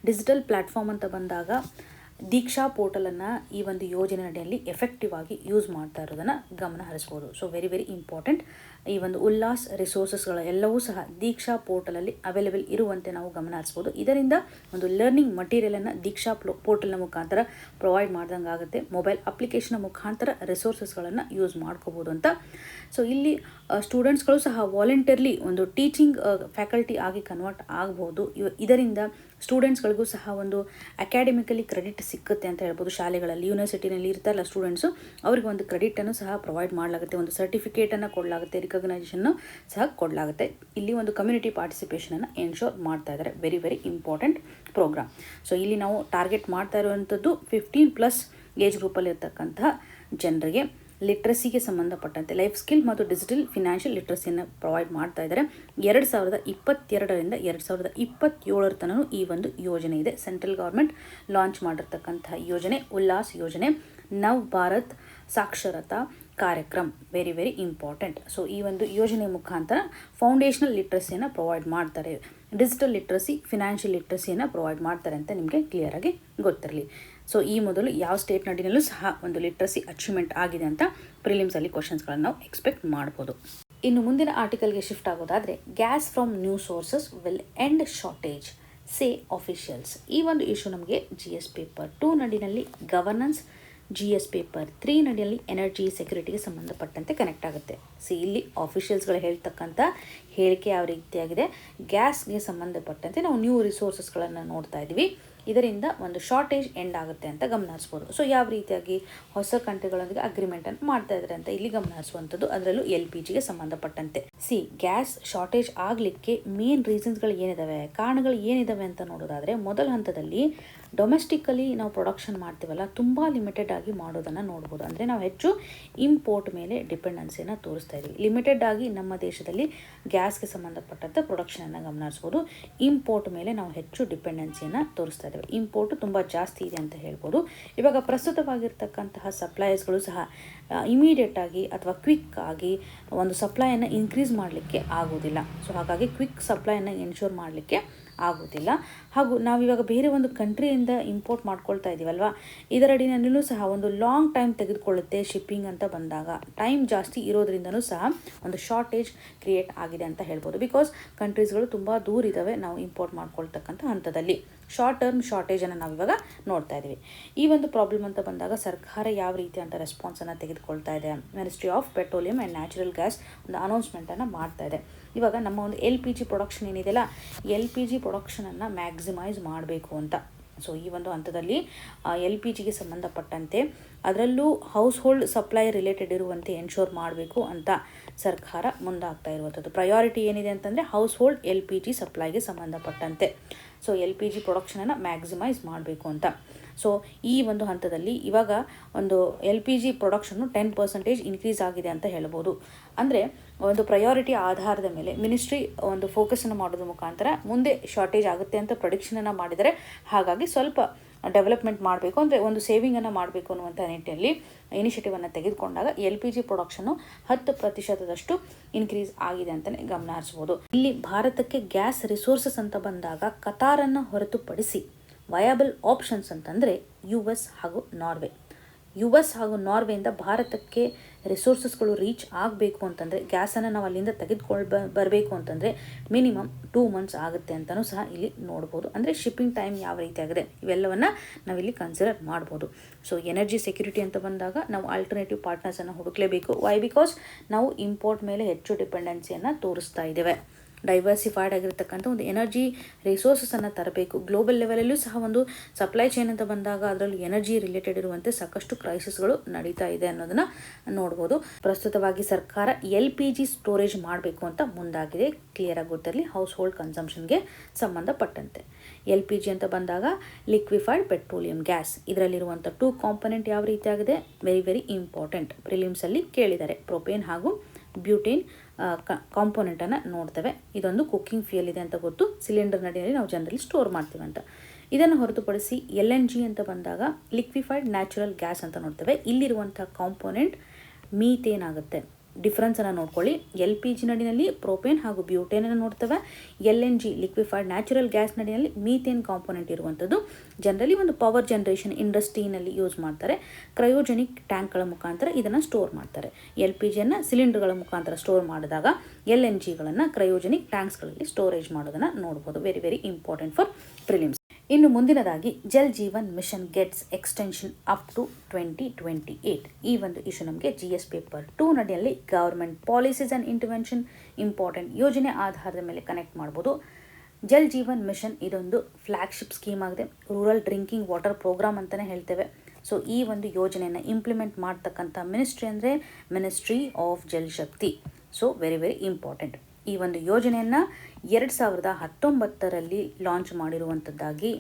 ಡಿಜಿಟಲ್ ಪ್ಲ್ಯಾಟ್ಫಾರ್ಮ್ ಅಂತ ಬಂದಾಗ ದೀಕ್ಷಾ ಪೋರ್ಟಲನ್ನು ಈ ಒಂದು ಯೋಜನೆ ಅಡಿಯಲ್ಲಿ ಎಫೆಕ್ಟಿವ್ ಆಗಿ ಯೂಸ್ ಮಾಡ್ತಾ ಇರೋದನ್ನು ಗಮನ ಹರಿಸ್ಬೋದು. So very very important. ಈ ಒಂದು ಉಲ್ಲಾಸ್ ರಿಸೋರ್ಸಸ್ಗಳು ಎಲ್ಲವೂ ಸಹ ದೀಕ್ಷಾ ಪೋರ್ಟಲಲ್ಲಿ ಅವೈಲೇಬಲ್ ಇರುವಂತೆ ನಾವು ಗಮನ ಹರಿಸ್ಬೋದು. ಇದರಿಂದ ಒಂದು ಲರ್ನಿಂಗ್ ಮಟೀರಿಯಲನ್ನು ದೀಕ್ಷಾ ಪೋರ್ಟಲ್ನ ಮುಖಾಂತರ ಪ್ರೊವೈಡ್ ಮಾಡ್ದಂಗೆ ಆಗುತ್ತೆ. ಮೊಬೈಲ್ ಅಪ್ಲಿಕೇಶನ್ ಮುಖಾಂತರ ರಿಸೋರ್ಸಸ್ಗಳನ್ನು ಯೂಸ್ ಮಾಡ್ಕೋಬೋದು ಅಂತ. ಸೊ ಇಲ್ಲಿ ಸ್ಟೂಡೆಂಟ್ಸ್ಗಳು ಸಹ ವಾಲಂಟಿಯರ್ಲಿ ಒಂದು ಟೀಚಿಂಗ್ ಫ್ಯಾಕಲ್ಟಿ ಆಗಿ ಕನ್ವರ್ಟ್ ಆಗ್ಬೋದು. ಇದರಿಂದ ಸ್ಟೂಡೆಂಟ್ಸ್ಗಳಿಗೂ ಸಹ ಒಂದು ಅಕಾಡೆಮಿಕಲಿ ಕ್ರೆಡಿಟ್ ಸಿಕ್ಕುತ್ತೆ ಅಂತ ಹೇಳ್ಬೋದು. ಶಾಲೆಗಳಲ್ಲಿ ಯೂನಿವರ್ಸಿಟಿನಲ್ಲಿ ಇರ್ತಾರಲ್ಲ ಸ್ಟೂಡೆಂಟ್ಸು, ಅವ್ರಿಗೆ ಒಂದು ಕ್ರೆಡಿಟನ್ನು ಸಹ ಪ್ರೊವೈಡ್ ಮಾಡಲಾಗುತ್ತೆ, ಒಂದು ಸರ್ಟಿಫಿಕೇಟನ್ನು ಕೊಡಲಾಗುತ್ತೆ, ರಿಕಗ್ನೈಸೇಷನ್ನು ಸಹ ಕೊಡಲಾಗುತ್ತೆ. ಇಲ್ಲಿ ಒಂದು ಕಮ್ಯುನಿಟಿ ಪಾರ್ಟಿಸಿಪೇಷನನ್ನು ಎನ್ಶೋರ್ ಮಾಡ್ತಾ ಇದ್ದಾರೆ. Very very important program. So ಇಲ್ಲಿ ನಾವು ಟಾರ್ಗೆಟ್ ಮಾಡ್ತಾ ಇರುವಂಥದ್ದು 15+ ಏಜ್ ಗ್ರೂಪಲ್ಲಿ ಇರ್ತಕ್ಕಂತಹ ಜನರಿಗೆ ಲಿಟ್ರಸಿಗೆ ಸಂಬಂಧಪಟ್ಟಂತೆ ಲೈಫ್ ಸ್ಕಿಲ್ ಮತ್ತು ಡಿಜಿಟಲ್ ಫಿನಾನ್ಷಿಯಲ್ ಲಿಟ್ರಸಿಯನ್ನು ಪ್ರೊವೈಡ್ ಮಾಡ್ತಾ ಇದ್ದಾರೆ. 2022ರಿಂದ 2027 ತನಕ ಈ ಒಂದು ಯೋಜನೆ ಇದೆ. ಸೆಂಟ್ರಲ್ ಗೌರ್ಮೆಂಟ್ ಲಾಂಚ್ ಮಾಡಿರ್ತಕ್ಕಂತಹ ಯೋಜನೆ ಉಲ್ಲಾಸ್ ಯೋಜನೆ, ನವ್ ಭಾರತ್ ಸಾಕ್ಷರತಾ ಕಾರ್ಯಕ್ರಮ. Very very important. ಸೊ ಈ ಒಂದು ಯೋಜನೆ ಮುಖಾಂತರ ಫೌಂಡೇಶನಲ್ ಲಿಟ್ರಸಿಯನ್ನು ಪ್ರೊವೈಡ್ ಮಾಡ್ತಾರೆ. ಡಿಜಿಟಲ್ ಲಿಟ್ರಸಿ, ಫಿನಾನ್ಷಿಯಲ್ ಲಿಟ್ರಸಿಯನ್ನು ಪ್ರೊವೈಡ್ ಮಾಡ್ತಾರೆ ಅಂತ ನಿಮಗೆ ಕ್ಲಿಯರಾಗಿ ಗೊತ್ತಿರಲಿ. ಸೊ ಈ ಮೊದಲು ಯಾವ ಸ್ಟೇಟ್ ನಡಿನಲ್ಲೂ ಸಹ ಒಂದು ಲಿಟ್ರಸಿ ಅಚೀವ್ಮೆಂಟ್ ಆಗಿದೆ ಅಂತ ಪ್ರಿಲಿಮ್ಸಲ್ಲಿ ಕ್ವಶನ್ಸ್ಗಳನ್ನು ನಾವು ಎಕ್ಸ್ಪೆಕ್ಟ್ ಮಾಡ್ಬೋದು. ಇನ್ನು ಮುಂದಿನ ಆರ್ಟಿಕಲ್ಗೆ ಶಿಫ್ಟ್ ಆಗೋದಾದರೆ, gas from new sources will end shortage say officials. ಈ ಒಂದು ಇಶ್ಯೂ ನಮಗೆ GS ಪೇಪರ್ 2 ನಡಿನಲ್ಲಿ ಗವರ್ನೆನ್ಸ್, GS ಪೇಪರ್ 3 ನಡಿಯಲ್ಲಿ ಎನರ್ಜಿ ಸೆಕ್ಯೂರಿಟಿಗೆ ಸಂಬಂಧಪಟ್ಟಂತೆ ಕನೆಕ್ಟ್ ಆಗುತ್ತೆ. ಇಲ್ಲಿ ಆಫಿಷಿಯಲ್ಸ್ಗಳು ಹೇಳ್ತಕ್ಕಂಥ ಹೇಳಿಕೆ ಯಾವ ರೀತಿಯಾಗಿದೆ, ಗ್ಯಾಸ್ಗೆ ಸಂಬಂಧಪಟ್ಟಂತೆ ನಾವು ನ್ಯೂ ರಿಸೋರ್ಸಸ್ಗಳನ್ನು ನೋಡ್ತಾ ಇದ್ದೀವಿ, ಇದರಿಂದ ಒಂದು ಶಾರ್ಟೇಜ್ ಎಂಡ್ ಆಗುತ್ತೆ ಅಂತ ಗಮನ ಹರಿಸ್ಬೋದು. ಸೊ ಯಾವ ರೀತಿಯಾಗಿ ಹೊಸ ಕಂಟ್ರಿಗಳೊಂದಿಗೆ ಅಗ್ರಿಮೆಂಟನ್ನು ಮಾಡ್ತಾ ಇದ್ದಾರೆ ಅಂತ ಇಲ್ಲಿ ಗಮನ ಹರಿಸುವಂಥದ್ದು, ಅದರಲ್ಲೂ LPGಗೆ ಸಂಬಂಧಪಟ್ಟಂತೆ. ಗ್ಯಾಸ್ ಶಾರ್ಟೇಜ್ ಆಗಲಿಕ್ಕೆ ಮೇನ್ ರೀಸನ್ಸ್ಗಳು ಏನಿದಾವೆ, ಕಾರಣಗಳು ಏನಿದಾವೆ ಅಂತ ನೋಡೋದಾದರೆ, ಮೊದಲ ಹಂತದಲ್ಲಿ ಡೊಮೆಸ್ಟಿಕಲಿ ನಾವು ಪ್ರೊಡಕ್ಷನ್ ಮಾಡ್ತೀವಲ್ಲ, ತುಂಬ ಲಿಮಿಟೆಡ್ ಆಗಿ ಮಾಡೋದನ್ನು ನೋಡ್ಬೋದು. ಅಂದರೆ ನಾವು ಹೆಚ್ಚು ಇಂಪೋರ್ಟ್ ಮೇಲೆ ಡಿಪೆಂಡೆನ್ಸಿಯನ್ನು ತೋರಿಸ್ತಾ ಇದ್ದೀವಿ. ಲಿಮಿಟೆಡ್ ಆಗಿ ನಮ್ಮ ದೇಶದಲ್ಲಿ ಗ್ಯಾಸ್ಗೆ ಸಂಬಂಧಪಟ್ಟಂತೆ ಪ್ರೊಡಕ್ಷನನ್ನು ಗಮನ ಹರಿಸ್ಬೋದು. ಇಂಪೋರ್ಟ್ ಮೇಲೆ ನಾವು ಹೆಚ್ಚು ಡಿಪೆಂಡೆನ್ಸಿಯನ್ನು ತೋರಿಸ್ತಾ ಇದ್ದೇವೆ. ಇಂಪೋರ್ಟ್ ತುಂಬ ಜಾಸ್ತಿ ಇದೆ ಅಂತ ಹೇಳ್ಬೋದು. ಇವಾಗ ಪ್ರಸ್ತುತವಾಗಿರ್ತಕ್ಕಂತಹ ಸಪ್ಲೈಯರ್ಸ್ಗಳು ಸಹ ಇಮಿಡಿಯೇಟ್ ಆಗಿ ಅಥವಾ ಕ್ವಿಕ್ ಆಗಿ ಒಂದು ಸಪ್ಲೈಯನ್ನು ಇನ್ಕ್ರೀಸ್ ಮಾಡಲಿಕ್ಕೆ ಆಗೋದಿಲ್ಲ. ಸೊ ಹಾಗಾಗಿ ಕ್ವಿಕ್ ಸಪ್ಲೈಯನ್ನು ಎನ್ಶೋರ್ ಮಾಡಲಿಕ್ಕೆ ಆಗೋದಿಲ್ಲ. ಹಾಗೂ ನಾವಿವಾಗ ಬೇರೆ ಒಂದು ಕಂಟ್ರಿಯಿಂದ ಇಂಪೋರ್ಟ್ ಮಾಡ್ಕೊಳ್ತಾ ಇದ್ದೀವಲ್ವ, ಇದರಡಿನಲ್ಲೂ ಸಹ ಒಂದು ಲಾಂಗ್ ಟೈಮ್ ತೆಗೆದುಕೊಳ್ಳುತ್ತೆ. ಶಿಪ್ಪಿಂಗ್ ಅಂತ ಬಂದಾಗ ಟೈಮ್ ಜಾಸ್ತಿ ಇರೋದ್ರಿಂದನೂ ಸಹ ಒಂದು ಶಾರ್ಟೇಜ್ ಕ್ರಿಯೇಟ್ ಆಗಿದೆ ಅಂತ ಹೇಳ್ಬೋದು. ಬಿಕಾಸ್ ಕಂಟ್ರೀಸ್ಗಳು ತುಂಬ ದೂರ ಇದ್ದಾವೆ ನಾವು ಇಂಪೋರ್ಟ್ ಮಾಡ್ಕೊಳ್ತಕ್ಕಂಥ ಹಂತದಲ್ಲಿ. ಶಾರ್ಟ್ ಟರ್ಮ್ ಶಾರ್ಟೇಜನ್ನು ನಾವಿವಾಗ ನೋಡ್ತಾ ಇದ್ದೀವಿ. ಈ ಒಂದು ಪ್ರಾಬ್ಲಮ್ ಅಂತ ಬಂದಾಗ ಸರ್ಕಾರ ಯಾವ ರೀತಿ ಅಂತ ರೆಸ್ಪಾನ್ಸನ್ನು ತೆಗೆದುಕೊಳ್ತಾ ಇದೆ, ministry of petroleum and natural gas ಒಂದು ಅನೌನ್ಸ್ಮೆಂಟನ್ನು ಮಾಡ್ತಾ ಇದೆ. ಇವಾಗ ನಮ್ಮ ಒಂದು LPG ಪ್ರೊಡಕ್ಷನ್ ಏನಿದೆಯಲ್ಲ, LPG ಪ್ರೊಡಕ್ಷನನ್ನು ಮ್ಯಾಕ್ಸಿಮೈಸ್ ಮಾಡಬೇಕು ಅಂತ. ಸೊ ಈ ಒಂದು ಹಂತದಲ್ಲಿ LPGಗೆ ಸಂಬಂಧಪಟ್ಟಂತೆ ಅದರಲ್ಲೂ ಹೌಸ್ ಹೋಲ್ಡ್ ಸಪ್ಲೈ ರಿಲೇಟೆಡ್ ಇರುವಂತೆ ಎನ್ಶೋರ್ ಮಾಡಬೇಕು ಅಂತ ಸರ್ಕಾರ ಮುಂದಾಗ್ತಾ ಇರುವಂಥದ್ದು. ಪ್ರಯಾರಿಟಿ ಏನಿದೆ ಅಂತಂದರೆ ಹೌಸ್ ಹೋಲ್ಡ್ LPG ಸಪ್ಲೈಗೆ ಸಂಬಂಧಪಟ್ಟಂತೆ. ಸೊ LPG ಪ್ರೊಡಕ್ಷನನ್ನು ಮ್ಯಾಕ್ಸಿಮೈಸ್ ಮಾಡಬೇಕು ಅಂತ. ಸೊ ಈ ಒಂದು ಹಂತದಲ್ಲಿ ಇವಾಗ ಒಂದು LPG ಪ್ರೊಡಕ್ಷನ್ನು 10% ಇನ್ಕ್ರೀಸ್ ಆಗಿದೆ ಅಂತ ಹೇಳ್ಬೋದು. ಅಂದರೆ ಒಂದು ಪ್ರಯಾರಿಟಿ ಆಧಾರದ ಮೇಲೆ ಮಿನಿಸ್ಟ್ರಿ ಒಂದು ಫೋಕಸನ್ನು ಮಾಡೋದ್ರ ಮುಖಾಂತರ ಮುಂದೆ ಶಾರ್ಟೇಜ್ ಆಗುತ್ತೆ ಅಂತ ಪ್ರೊಡಿಕ್ಷನನ್ನು ಮಾಡಿದರೆ, ಹಾಗಾಗಿ ಸ್ವಲ್ಪ ಡೆವಲಪ್ಮೆಂಟ್ ಮಾಡಬೇಕು, ಅಂದರೆ ಒಂದು ಸೇವಿಂಗನ್ನು ಮಾಡಬೇಕು ಅನ್ನುವಂಥ ನಿಟ್ಟಿನಲ್ಲಿ ಇನಿಷಿಯೇಟಿವನ್ನು ತೆಗೆದುಕೊಂಡಾಗ LPG ಪ್ರೊಡಕ್ಷನ್ನು 10% ಇನ್ಕ್ರೀಸ್ ಆಗಿದೆ ಅಂತಲೇ ಗಮನ ಹರಿಸ್ಬೋದು. ಇಲ್ಲಿ ಭಾರತಕ್ಕೆ ಗ್ಯಾಸ್ ರಿಸೋರ್ಸಸ್ ಅಂತ ಬಂದಾಗ ಕತಾರನ್ನು ಹೊರತುಪಡಿಸಿ ವಯಬಲ್ ಆಪ್ಷನ್ಸ್ ಅಂತಂದರೆ US ಹಾಗೂ ನಾರ್ವೆ. US ಹಾಗೂ ನಾರ್ವೆಯಿಂದ ಭಾರತಕ್ಕೆ ರಿಸೋರ್ಸಸ್ಗಳು ರೀಚ್ ಆಗಬೇಕು ಅಂತಂದರೆ, ಗ್ಯಾಸನ್ನು ನಾವು ಅಲ್ಲಿಂದ ಬರಬೇಕು ಅಂತಂದರೆ ಮಿನಿಮಮ್ 2 ಮಂತ್ಸ್ ಆಗುತ್ತೆ ಅಂತಲೂ ಸಹ ಇಲ್ಲಿ ನೋಡ್ಬೋದು. ಅಂದರೆ ಶಿಪ್ಪಿಂಗ್ ಟೈಮ್ ಯಾವ ರೀತಿ ಆಗಿದೆ ಇವೆಲ್ಲವನ್ನು ನಾವಿಲ್ಲಿ ಕನ್ಸಿಡರ್ ಮಾಡ್ಬೋದು. ಸೊ ಎನರ್ಜಿ ಸೆಕ್ಯೂರಿಟಿ ಅಂತ ಬಂದಾಗ ನಾವು ಆಲ್ಟರ್ನೇಟಿವ್ ಪಾರ್ಟ್ನರ್ಸನ್ನು ಹುಡುಕಲೇಬೇಕು. ವೈ? ಬಿಕಾಸ್ ನಾವು ಇಂಪೋರ್ಟ್ ಮೇಲೆ ಹೆಚ್ಚು ಡಿಪೆಂಡೆನ್ಸಿಯನ್ನು ತೋರಿಸ್ತಾ ಇದ್ದೇವೆ. ಡೈವರ್ಸಿಫೈಡ್ ಆಗಿರ್ತಕ್ಕಂಥ ಒಂದು ಎನರ್ಜಿ ರಿಸೋರ್ಸಸನ್ನು ತರಬೇಕು. ಗ್ಲೋಬಲ್ ಲೆವೆಲಲ್ಲೂ ಸಹ ಒಂದು ಸಪ್ಲೈ ಚೈನ್ ಅಂತ ಬಂದಾಗ ಅದರಲ್ಲಿ ಎನರ್ಜಿ ರಿಲೇಟೆಡ್ ಇರುವಂತೆ ಸಾಕಷ್ಟು ಕ್ರೈಸಿಸ್ಗಳು ನಡೀತಾ ಇದೆ ಅನ್ನೋದನ್ನು ನೋಡ್ಬೋದು. ಪ್ರಸ್ತುತವಾಗಿ ಸರ್ಕಾರ LPG ಸ್ಟೋರೇಜ್ ಮಾಡಬೇಕು ಅಂತ ಮುಂದಾಗಿದೆ. ಕ್ಲಿಯರಾಗಿ ಗೊತ್ತಿರಲಿ ಹೌಸ್ ಹೋಲ್ಡ್ ಕನ್ಸಂಪ್ಷನ್ಗೆ ಸಂಬಂಧಪಟ್ಟಂತೆ. LPG ಅಂತ ಬಂದಾಗ ಲಿಕ್ವಿಫೈಡ್ ಪೆಟ್ರೋಲಿಯಂ ಗ್ಯಾಸ್, ಇದರಲ್ಲಿರುವಂಥ 2 ಕಾಂಪೊನೆಂಟ್ ಯಾವ ರೀತಿಯಾಗಿದೆ, ವೆರಿ ವೆರಿ ಇಂಪಾರ್ಟೆಂಟ್. ಪ್ರಿಲಿಮ್ಸಲ್ಲಿ ಕೇಳಿದ್ದಾರೆ. ಪ್ರೊಪೇನ್ ಹಾಗೂ ಬ್ಯೂಟೇನ್ ಕಾಂಪೊನೆಂಟನ್ನು ನೋಡ್ತೇವೆ. ಇದೊಂದು ಕುಕ್ಕಿಂಗ್ ಫ್ಯೂಯಲ್ ಇದೆ ಅಂತ ಗೊತ್ತು. ಸಿಲಿಂಡರ್ ನಡಿಯಲ್ಲಿ ನಾವು ಜನರಲಿ ಸ್ಟೋರ್ ಮಾಡ್ತೀವಿ ಅಂತ. ಇದನ್ನು ಹೊರತುಪಡಿಸಿ LNG ಅಂತ ಬಂದಾಗ ಲಿಕ್ವಿಫೈಡ್ ನ್ಯಾಚುರಲ್ ಗ್ಯಾಸ್ ಅಂತ ನೋಡ್ತೇವೆ. ಇಲ್ಲಿರುವಂಥ ಕಾಂಪೊನೆಂಟ್ ಮೀಥೇನ್ ಆಗುತ್ತೆ. ಡಿಫ್ರೆನ್ಸನ್ನು ನೋಡ್ಕೊಳ್ಳಿ. LPG ನಡಿನಲ್ಲಿ ಪ್ರೋಪೇನ್ ಹಾಗೂ ಬ್ಯೂಟೇನನ್ನು ನೋಡ್ತೇವೆ. LNG ಲಿಕ್ವಿಫೈಡ್ ನ್ಯಾಚುರಲ್ ಗ್ಯಾಸ್ ನಡಿನಲ್ಲಿ ಮೀಥೇನ್ ಕಾಂಪೋನೆಂಟ್ ಇರುವಂಥದ್ದು. ಜನರಲಿ ಒಂದು ಪವರ್ ಜನರೇಷನ್ ಇಂಡಸ್ಟ್ರಿನಲ್ಲಿ ಯೂಸ್ ಮಾಡ್ತಾರೆ. ಕ್ರಯೋಜೆನಿಕ್ ಟ್ಯಾಂಕ್ಗಳ ಮುಖಾಂತರ ಇದನ್ನು ಸ್ಟೋರ್ ಮಾಡ್ತಾರೆ. LPGಯನ್ನು ಸಿಲಿಂಡರ್ಗಳ ಮುಖಾಂತರ ಸ್ಟೋರ್ ಮಾಡಿದಾಗ LNGಗಳನ್ನು ಕ್ರಯೋಜೆನಿಕ್ ಟ್ಯಾಂಕ್ಸ್ಗಳಲ್ಲಿ ಸ್ಟೋರೇಜ್ ಮಾಡೋದನ್ನು ನೋಡ್ಬೋದು. Very very important for prelims. ಇನ್ನು ಮುಂದಿನದಾಗಿ Jal Jeevan mission gets extension up to 2028. ಈ ಒಂದು ಇಶ್ಯೂ ನಮಗೆ GS ಪೇಪರ್ 2 ನಡಿಯಲ್ಲಿ government policies and intervention important ಯೋಜನೆ ಆಧಾರದ ಮೇಲೆ ಕನೆಕ್ಟ್ ಮಾಡ್ಬೋದು. ಜಲ್ ಜೀವನ್ ಮಿಷನ್ ಇದೊಂದು ಫ್ಲ್ಯಾಗ್ಶಿಪ್ ಸ್ಕೀಮ್ ಆಗಿದೆ. ರೂರಲ್ ಡ್ರಿಂಕಿಂಗ್ ವಾಟರ್ ಪ್ರೋಗ್ರಾಮ್ ಅಂತಲೇ ಹೇಳ್ತೇವೆ. ಸೊ ಈ ಒಂದು ಯೋಜನೆಯನ್ನು ಇಂಪ್ಲಿಮೆಂಟ್ ಮಾಡ್ತಕ್ಕಂಥ ಮಿನಿಸ್ಟ್ರಿ ಅಂದರೆ ministry of Jal Shakti. So very very important. ಈ ಒಂದು ಯೋಜನೆಯನ್ನು 2019ರಲ್ಲಿ ಲಾಂಚ್ ಮಾಡಿರುವಂಥದ್ದಾಗಿ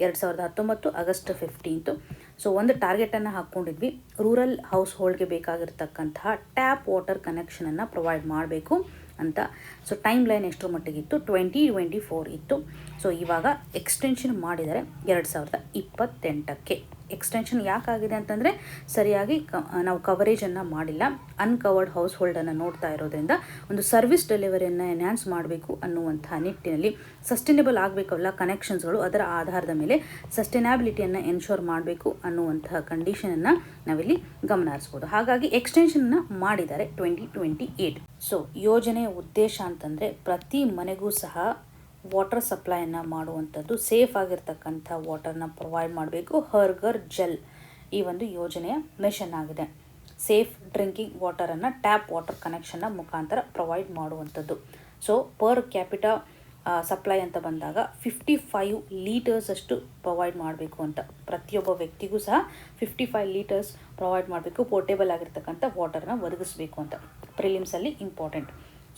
2019 ಆಗಸ್ಟ್ 15. ಸೊ ಒಂದು ಟಾರ್ಗೆಟನ್ನು ಹಾಕ್ಕೊಂಡಿದ್ವಿ. ರೂರಲ್ ಹೌಸ್ ಹೋಲ್ಡ್ಗೆ ಬೇಕಾಗಿರ್ತಕ್ಕಂತಹ ಟ್ಯಾಪ್ ವಾಟರ್ ಕನೆಕ್ಷನನ್ನು ಪ್ರೊವೈಡ್ ಮಾಡಬೇಕು ಅಂತ. ಸೊ ಟೈಮ್ ಲೈನ್ ಎಷ್ಟರ ಮಟ್ಟಿಗಿತ್ತು? 2024 ಇತ್ತು. ಸೊ ಇವಾಗ ಎಕ್ಸ್ಟೆನ್ಷನ್ ಮಾಡಿದರೆ 2028ಕ್ಕೆ. ಎಕ್ಸ್ಟೆನ್ಷನ್ ಯಾಕಾಗಿದೆ ಅಂತಂದರೆ ಸರಿಯಾಗಿ ನಾವು ಕವರೇಜನ್ನು ಮಾಡಿಲ್ಲ. ಅನ್ಕವರ್ಡ್ ಹೌಸ್ ಹೋಲ್ಡನ್ನು ನೋಡ್ತಾ ಇರೋದ್ರಿಂದ ಒಂದು ಸರ್ವಿಸ್ ಡೆಲಿವರಿಯನ್ನು ಎನ್ಹ್ಯಾನ್ಸ್ ಮಾಡಬೇಕು ಅನ್ನುವಂಥ ನಿಟ್ಟಿನಲ್ಲಿ ಸಸ್ಟೈನೇಬಲ್ ಆಗಬೇಕಲ್ಲ ಕನೆಕ್ಷನ್ಸ್ಗಳು, ಅದರ ಆಧಾರದ ಮೇಲೆ ಸಸ್ಟೈನಾಬಿಲಿಟಿಯನ್ನು ಎನ್ಶೋರ್ ಮಾಡಬೇಕು ಅನ್ನುವಂತಹ ಕಂಡೀಷನನ್ನು ನಾವಿಲ್ಲಿ ಗಮನ ಹರಿಸ್ಬೋದು. ಹಾಗಾಗಿ ಎಕ್ಸ್ಟೆನ್ಷನ್ನ ಮಾಡಿದ್ದಾರೆ 2028. ಸೊ ಯೋಜನೆಯ ಉದ್ದೇಶ ಅಂತಂದರೆ ಪ್ರತಿ ಮನೆಗೂ ಸಹ ವಾಟರ್ ಸಪ್ಲೈಯನ್ನು ಮಾಡುವಂಥದ್ದು, ಸೇಫ್ ಆಗಿರ್ತಕ್ಕಂಥ ವಾಟರ್ನ ಪ್ರೊವೈಡ್ ಮಾಡಬೇಕು. ಹರ್ ಘರ್ ಜಲ್ ಈ ಒಂದು ಯೋಜನೆಯ ಮಿಷನ್ ಆಗಿದೆ. ಸೇಫ್ ಡ್ರಿಂಕಿಂಗ್ ವಾಟರನ್ನು ಟ್ಯಾಪ್ ವಾಟರ್ ಕನೆಕ್ಷನ್ನ ಮುಖಾಂತರ ಪ್ರೊವೈಡ್ ಮಾಡುವಂಥದ್ದು. ಸೊ ಪರ್ ಕ್ಯಾಪಿಟಾ ಸಪ್ಲೈ ಅಂತ ಬಂದಾಗ 55 ಲೀಟರ್ಸ್ ಅಷ್ಟು ಪ್ರೊವೈಡ್ ಮಾಡಬೇಕು ಅಂತ. ಪ್ರತಿಯೊಬ್ಬ ವ್ಯಕ್ತಿಗೂ ಸಹ 55 ಲೀಟರ್ಸ್ ಪ್ರೊವೈಡ್ ಮಾಡಬೇಕು. ಪೋರ್ಟೇಬಲ್ ಆಗಿರ್ತಕ್ಕಂಥ ವಾಟರ್ನ ಒದಗಿಸಬೇಕು ಅಂತ ಪ್ರಿಲಿಮ್ಸಲ್ಲಿ ಇಂಪಾರ್ಟೆಂಟ್.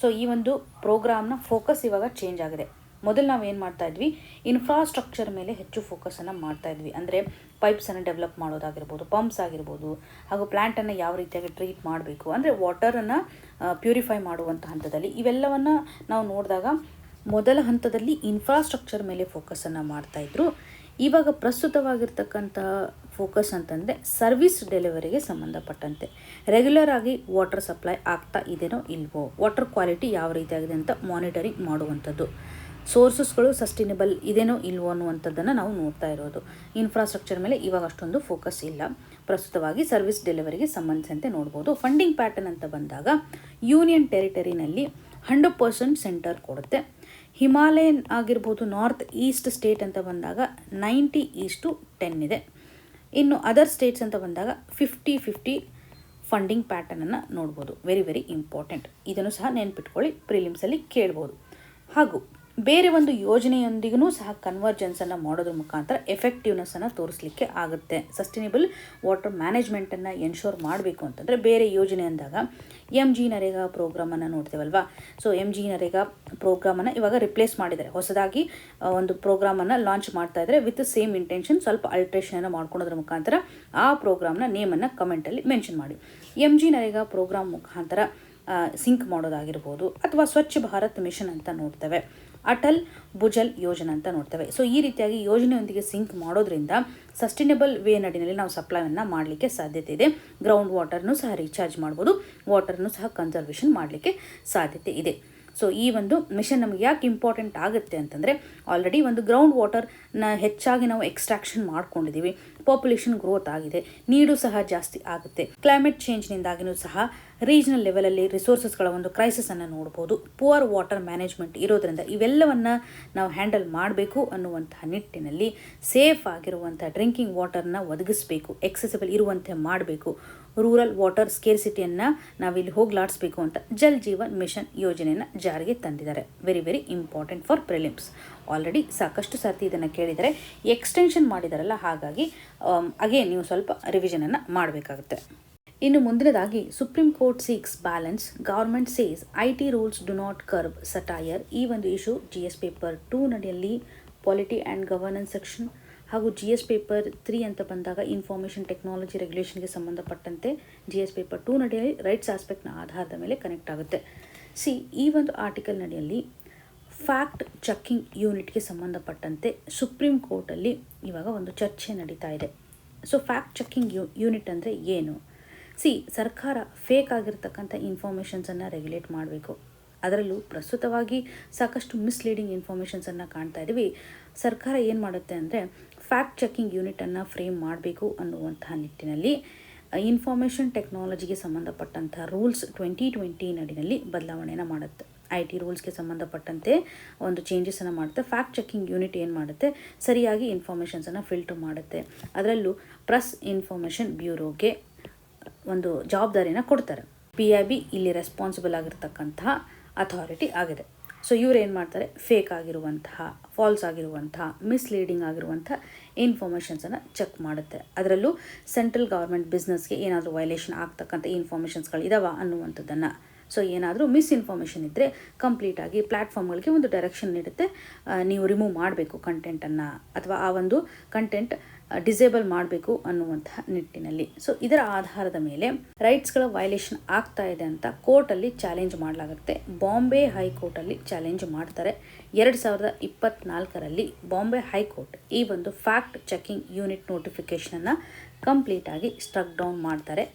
ಸೊ ಈ ಒಂದು ಪ್ರೋಗ್ರಾಮ್ನ ಫೋಕಸ್ ಇವಾಗ ಚೇಂಜ್ ಆಗಿದೆ. ಮೊದಲು ನಾವು ಏನು ಮಾಡ್ತಾ ಇದ್ವಿ, ಇನ್ಫ್ರಾಸ್ಟ್ರಕ್ಚರ್ ಮೇಲೆ ಹೆಚ್ಚು ಫೋಕಸನ್ನು ಮಾಡ್ತಾ ಇದ್ವಿ. ಅಂದರೆ ಪೈಪ್ಸನ್ನು ಡೆವಲಪ್ ಮಾಡೋದಾಗಿರ್ಬೋದು, ಪಂಪ್ಸ್ ಆಗಿರ್ಬೋದು, ಹಾಗೂ ಪ್ಲ್ಯಾಂಟನ್ನು ಯಾವ ರೀತಿಯಾಗಿ ಟ್ರೀಟ್ ಮಾಡಬೇಕು, ಅಂದರೆ ವಾಟರನ್ನು ಪ್ಯೂರಿಫೈ ಮಾಡುವಂಥ ಹಂತದಲ್ಲಿ ಇವೆಲ್ಲವನ್ನು ನಾವು ನೋಡಿದಾಗ ಮೊದಲ ಹಂತದಲ್ಲಿ ಇನ್ಫ್ರಾಸ್ಟ್ರಕ್ಚರ್ ಮೇಲೆ ಫೋಕಸನ್ನು ಮಾಡ್ತಾಯಿದ್ರು. ಇವಾಗ ಪ್ರಸ್ತುತವಾಗಿರ್ತಕ್ಕಂಥ ಫೋಕಸ್ ಅಂತಂದರೆ ಸರ್ವಿಸ್ ಡೆಲಿವರಿಗೆ ಸಂಬಂಧಪಟ್ಟಂತೆ ರೆಗ್ಯುಲರ್ ಆಗಿ ವಾಟರ್ ಸಪ್ಲೈ ಆಗ್ತಾ ಇದೆಯೋ ಇಲ್ವೋ, ವಾಟರ್ ಕ್ವಾಲಿಟಿ ಯಾವ ರೀತಿಯಾಗಿದೆ ಅಂತ ಮಾನಿಟರಿಂಗ್ ಮಾಡುವಂಥದ್ದು, ಸೋರ್ಸಸ್ಗಳು ಸಸ್ಟೈನಬಲ್ ಇದೇನೋ ಇಲ್ವೋ ಅನ್ನುವಂಥದ್ದನ್ನು ನಾವು ನೋಡ್ತಾ ಇರೋದು. ಇನ್ಫ್ರಾಸ್ಟ್ರಕ್ಚರ್ ಮೇಲೆ ಇವಾಗ ಅಷ್ಟೊಂದು ಫೋಕಸ್ ಇಲ್ಲ. ಪ್ರಸ್ತುತವಾಗಿ ಸರ್ವಿಸ್ ಡೆಲಿವರಿಗೆ ಸಂಬಂಧಿಸಿದಂತೆ ನೋಡ್ಬೋದು. ಫಂಡಿಂಗ್ ಪ್ಯಾಟರ್ನ್ ಅಂತ ಬಂದಾಗ ಯೂನಿಯನ್ ಟೆರಿಟರಿನಲ್ಲಿ 100% ಸೆಂಟರ್ ಕೊಡುತ್ತೆ. ಹಿಮಾಲಯನ್ ಆಗಿರ್ಬೋದು, ನಾರ್ತ್ ಈಸ್ಟ್ ಸ್ಟೇಟ್ ಅಂತ ಬಂದಾಗ 90:10 ಇದೆ. ಇನ್ನು ಅದರ್ ಸ್ಟೇಟ್ಸ್ ಅಂತ ಬಂದಾಗ 50-50 ಫಂಡಿಂಗ್ ಪ್ಯಾಟರ್ನನ್ನು ನೋಡ್ಬೋದು. Very very important. ಇದನ್ನು ಸಹ ನೆನ್ಪಿಟ್ಕೊಳ್ಳಿ, ಪ್ರಿಲಿಮ್ಸಲ್ಲಿ ಕೇಳ್ಬೋದು. ಹಾಗೂ ಬೇರೆ ಒಂದು ಯೋಜನೆಯೊಂದಿಗೂ ಸಹ ಕನ್ವರ್ಜೆನ್ಸನ್ನು ಮಾಡೋದ್ರ ಮುಖಾಂತರ ಎಫೆಕ್ಟಿವ್ನೆಸ್ಸನ್ನು ತೋರಿಸಲಿಕ್ಕೆ ಆಗುತ್ತೆ. ಸಸ್ಟೈನೇಬಲ್ ವಾಟರ್ ಮ್ಯಾನೇಜ್ಮೆಂಟನ್ನು ಎನ್ಶೋರ್ ಮಾಡಬೇಕು ಅಂತಂದರೆ ಬೇರೆ ಯೋಜನೆ ಅಂದಾಗ MG ನರೇಗಾ ಪ್ರೋಗ್ರಾಮನ್ನು ನೋಡ್ತೇವಲ್ವಾ. ಸೊ MG ನರೇಗಾ ಪ್ರೋಗ್ರಾಮನ್ನು ಇವಾಗ ರಿಪ್ಲೇಸ್ ಮಾಡಿದ್ದಾರೆ. ಹೊಸದಾಗಿ ಒಂದು ಪ್ರೋಗ್ರಾಮನ್ನು ಲಾಂಚ್ ಮಾಡ್ತಾ ಇದ್ದಾರೆ ವಿತ್ ಸೇಮ್ ಇಂಟೆನ್ಷನ್. ಸ್ವಲ್ಪ ಅಲ್ಟ್ರೇಷನನ್ನು ಮಾಡ್ಕೊಳೋದ್ರ ಮುಖಾಂತರ ಆ ಪ್ರೋಗ್ರಾಮ್ನ ನೇಮನ್ನು ಕಮೆಂಟಲ್ಲಿ ಮೆನ್ಷನ್ ಮಾಡಿ. MG ನರೇಗಾ ಪ್ರೋಗ್ರಾಮ್ ಮುಖಾಂತರ ಸಿಂಕ್ ಮಾಡೋದಾಗಿರ್ಬೋದು, ಅಥವಾ ಸ್ವಚ್ಛ ಭಾರತ್ ಮಿಷನ್ ಅಂತ ನೋಡ್ತೇವೆ, ಅಟಲ್ ಭುಜಲ್ ಯೋಜನೆ ಅಂತ ನೋಡ್ತೇವೆ. ಸೊ ಈ ರೀತಿಯಾಗಿ ಯೋಜನೆಯೊಂದಿಗೆ ಸಿಂಕ್ ಮಾಡೋದ್ರಿಂದ ಸಸ್ಟೈನಬಲ್ ವೇ ನಡಿನಲ್ಲಿ ನಾವು ಸಪ್ಲೈಯನ್ನು ಮಾಡಲಿಕ್ಕೆ ಸಾಧ್ಯತೆ ಇದೆ. ಗ್ರೌಂಡ್ ವಾಟರ್ನೂ ಸಹ ರೀಚಾರ್ಜ್ ಮಾಡ್ಬೋದು, ವಾಟರ್ನೂ ಸಹ ಕನ್ಸರ್ವೇಷನ್ ಮಾಡಲಿಕ್ಕೆ ಸಾಧ್ಯತೆ ಇದೆ. ಸೊ ಈ ಒಂದು ಮಿಷನ್ ನಮಗೆ ಯಾಕೆ ಇಂಪಾರ್ಟೆಂಟ್ ಆಗುತ್ತೆ ಅಂತಂದರೆ ಆಲ್ರೆಡಿ ಒಂದು ಗ್ರೌಂಡ್ ವಾಟರ್ನ ಹೆಚ್ಚಾಗಿ ನಾವು ಎಕ್ಸ್ಟ್ರಾಕ್ಷನ್ ಮಾಡ್ಕೊಂಡಿದ್ದೀವಿ. ಪಾಪ್ಯುಲೇಷನ್ ಗ್ರೋತ್ ಆಗಿದೆ, ನೀರು ಸಹ ಜಾಸ್ತಿ ಆಗುತ್ತೆ. ಕ್ಲೈಮೇಟ್ ಚೇಂಜ್ನಿಂದಾಗಿಯೂ ಸಹ ರೀಜನಲ್ ಲೆವೆಲಲ್ಲಿ ರಿಸೋರ್ಸಸ್ಗಳ ಒಂದು ಕ್ರೈಸಿಸನ್ನು ನೋಡ್ಬೋದು. ಪುವರ್ ವಾಟರ್ ಮ್ಯಾನೇಜ್ಮೆಂಟ್ ಇರೋದ್ರಿಂದ ಇವೆಲ್ಲವನ್ನು ನಾವು ಹ್ಯಾಂಡಲ್ ಮಾಡಬೇಕು ಅನ್ನುವಂತಹ ನಿಟ್ಟಿನಲ್ಲಿ ಸೇಫ್ ಆಗಿರುವಂಥ ಡ್ರಿಂಕಿಂಗ್ ವಾಟರ್ನ ಒದಗಿಸಬೇಕು, ಎಕ್ಸೆಸಿಬಲ್ ಇರುವಂತೆ ಮಾಡಬೇಕು, ರೂರಲ್ ವಾಟರ್ ಸ್ಕೇರ್ಸಿಟಿಯನ್ನು ನಾವಿಲ್ಲಿ ಹೋಗ್ಲಾಡಿಸ್ಬೇಕು ಅಂತ ಜಲ್ ಜೀವನ್ ಮಿಷನ್ ಯೋಜನೆಯನ್ನು ಜಾರಿಗೆ ತಂದಿದ್ದಾರೆ. Very very important for prelims. Already ಸಾಕಷ್ಟು ಸರ್ತಿ ಇದನ್ನು ಕೇಳಿದರೆ, ಎಕ್ಸ್ಟೆನ್ಷನ್ ಮಾಡಿದಾರಲ್ಲ, ಹಾಗಾಗಿ ಅಗೇನ್ ನೀವು ಸ್ವಲ್ಪ ರಿವಿಷನನ್ನು ಮಾಡಬೇಕಾಗುತ್ತೆ. ಇನ್ನು ಮುಂದಿನದಾಗಿ supreme court seeks balance, government says IT rules do not curb satire. ಈ ಒಂದು ಇಶ್ಯೂ GS ಪೇಪರ್ 2 ನಡಿಯಲ್ಲಿ ಪಾಲಿಟಿ ಆ್ಯಂಡ್ ಗವರ್ನೆನ್ಸ್ ಸೆಕ್ಷನ್, ಹಾಗೂ GS ಪೇಪರ್ 3 ಅಂತ ಬಂದಾಗ ಇನ್ಫಾರ್ಮೇಷನ್ ಟೆಕ್ನಾಲಜಿ ರೆಗ್ಯುಲೇಷನ್ಗೆ ಸಂಬಂಧಪಟ್ಟಂತೆ GS ಪೇಪರ್ 2 ನಡಿಯಲ್ಲಿ ರೈಟ್ಸ್ ಆಸ್ಪೆಕ್ಟ್ನ ಆಧಾರದ ಮೇಲೆ ಕನೆಕ್ಟ್ ಆಗುತ್ತೆ. ಈ ಒಂದು ಆರ್ಟಿಕಲ್ ನಡಿಯಲ್ಲಿ ಫ್ಯಾಕ್ಟ್ ಚೆಕ್ಕಿಂಗ್ ಯೂನಿಟ್ಗೆ ಸಂಬಂಧಪಟ್ಟಂತೆ ಸುಪ್ರೀಂ ಕೋರ್ಟಲ್ಲಿ ಇವಾಗ ಒಂದು ಚರ್ಚೆ ನಡೀತಾ ಇದೆ. ಸೊ ಫ್ಯಾಕ್ಟ್ ಚೆಕ್ಕಿಂಗ್ ಯೂನಿಟ್ ಅಂದರೆ ಏನು? ಸರ್ಕಾರ ಫೇಕ್ ಆಗಿರ್ತಕ್ಕಂಥ ಇನ್ಫಾರ್ಮೇಷನ್ಸನ್ನು ರೆಗ್ಯುಲೇಟ್ ಮಾಡಬೇಕು. ಅದರಲ್ಲೂ ಪ್ರಸ್ತುತವಾಗಿ ಸಾಕಷ್ಟು ಮಿಸ್ಲೀಡಿಂಗ್ ಇನ್ಫಾರ್ಮೇಷನ್ಸನ್ನು ಕಾಣ್ತಾ ಇದ್ದೀವಿ. ಸರ್ಕಾರ ಏನು ಮಾಡುತ್ತೆ ಅಂದರೆ ಫ್ಯಾಕ್ಟ್ ಚೆಕಿಂಗ್ ಯೂನಿಟನ್ನು ಫ್ರೇಮ್ ಮಾಡಬೇಕು ಅನ್ನುವಂತಹ ನಿಟ್ಟಿನಲ್ಲಿ ಇನ್ಫಾರ್ಮೇಷನ್ ಟೆಕ್ನಾಲಜಿಗೆ ಸಂಬಂಧಪಟ್ಟಂಥ ರೂಲ್ಸ್ 2020 ನಡಿನಲ್ಲಿ ಬದಲಾವಣೆಯನ್ನು ಮಾಡುತ್ತೆ. IT ರೂಲ್ಸ್ಗೆ ಸಂಬಂಧಪಟ್ಟಂತೆ ಒಂದು ಚೇಂಜಸನ್ನು ಮಾಡುತ್ತೆ. ಫ್ಯಾಕ್ಟ್ ಚೆಕಿಂಗ್ ಯೂನಿಟ್ ಏನು ಮಾಡುತ್ತೆ, ಸರಿಯಾಗಿ ಇನ್ಫಾರ್ಮೇಷನ್ಸನ್ನು ಫಿಲ್ಟರ್ ಮಾಡುತ್ತೆ. ಅದರಲ್ಲೂ ಪ್ರೆಸ್ ಇನ್ಫಾರ್ಮೇಷನ್ ಬ್ಯೂರೋಗೆ ಒಂದು ಜವಾಬ್ದಾರಿನ ಕೊಡ್ತಾರೆ. PIB ಇಲ್ಲಿ ರೆಸ್ಪಾನ್ಸಿಬಲ್ ಆಗಿರ್ತಕ್ಕಂತಹ ಅಥಾರಿಟಿ ಆಗಿದೆ. ಸೊ ಇವ್ರು ಏನು ಮಾಡ್ತಾರೆ, ಫೇಕ್ ಆಗಿರುವಂತಹ, ಫಾಲ್ಸ್ ಆಗಿರುವಂತಹ, ಮಿಸ್ಲೀಡಿಂಗ್ ಆಗಿರುವಂತಹ ಇನ್ಫಾರ್ಮೇಷನ್ಸನ್ನು ಚೆಕ್ ಮಾಡುತ್ತೆ. ಅದರಲ್ಲೂ ಸೆಂಟ್ರಲ್ ಗೌರ್ಮೆಂಟ್ ಬಿಸ್ನೆಸ್ಗೆ ಏನಾದರೂ ವೈಲೇಷನ್ ಆಗ್ತಕ್ಕಂಥ ಇನ್ಫಾರ್ಮೇಷನ್ಸ್ಗಳು ಇದಾವ ಅನ್ನುವಂಥದ್ದನ್ನು. ಸೊ ಏನಾದರೂ ಮಿಸ್ಇನ್ಫಾರ್ಮೇಷನ್ ಇದ್ದರೆ ಕಂಪ್ಲೀಟಾಗಿ ಪ್ಲ್ಯಾಟ್ಫಾರ್ಮ್ಗಳಿಗೆ ಒಂದು ಡೈರೆಕ್ಷನ್ ನೀಡುತ್ತೆ. ನೀವು ರಿಮೂವ್ ಮಾಡಬೇಕು ಕಂಟೆಂಟನ್ನು, ಅಥವಾ ಆ ಒಂದು ಕಂಟೆಂಟ್ ಡಿಸೇಬಲ್ ಮಾಡಬೇಕು ಅನ್ನುವಂತಹ ನಿಟ್ಟಿನಲ್ಲಿ. ಸೊ ಇದರ ಆಧಾರದ ಮೇಲೆ ರೈಟ್ಸ್ಗಳ ವೈಲೇಷನ್ ಆಗ್ತಾ ಇದೆ ಅಂತ ಕೋರ್ಟಲ್ಲಿ ಚಾಲೆಂಜ್ ಮಾಡಲಾಗುತ್ತೆ. ಬಾಂಬೆ ಹೈಕೋರ್ಟಲ್ಲಿ ಚಾಲೆಂಜ್ ಮಾಡ್ತಾರೆ. 2024ರಲ್ಲಿ ಬಾಂಬೆ ಹೈಕೋರ್ಟ್ ಈ ಒಂದು ಫ್ಯಾಕ್ಟ್ ಚೆಕಿಂಗ್ ಯೂನಿಟ್ ನೋಟಿಫಿಕೇಷನನ್ನು ಕಂಪ್ಲೀಟಾಗಿ ಸ್ಟ್ರಕ್ ಡೌನ್ ಮಾಡ್ತಾರೆ.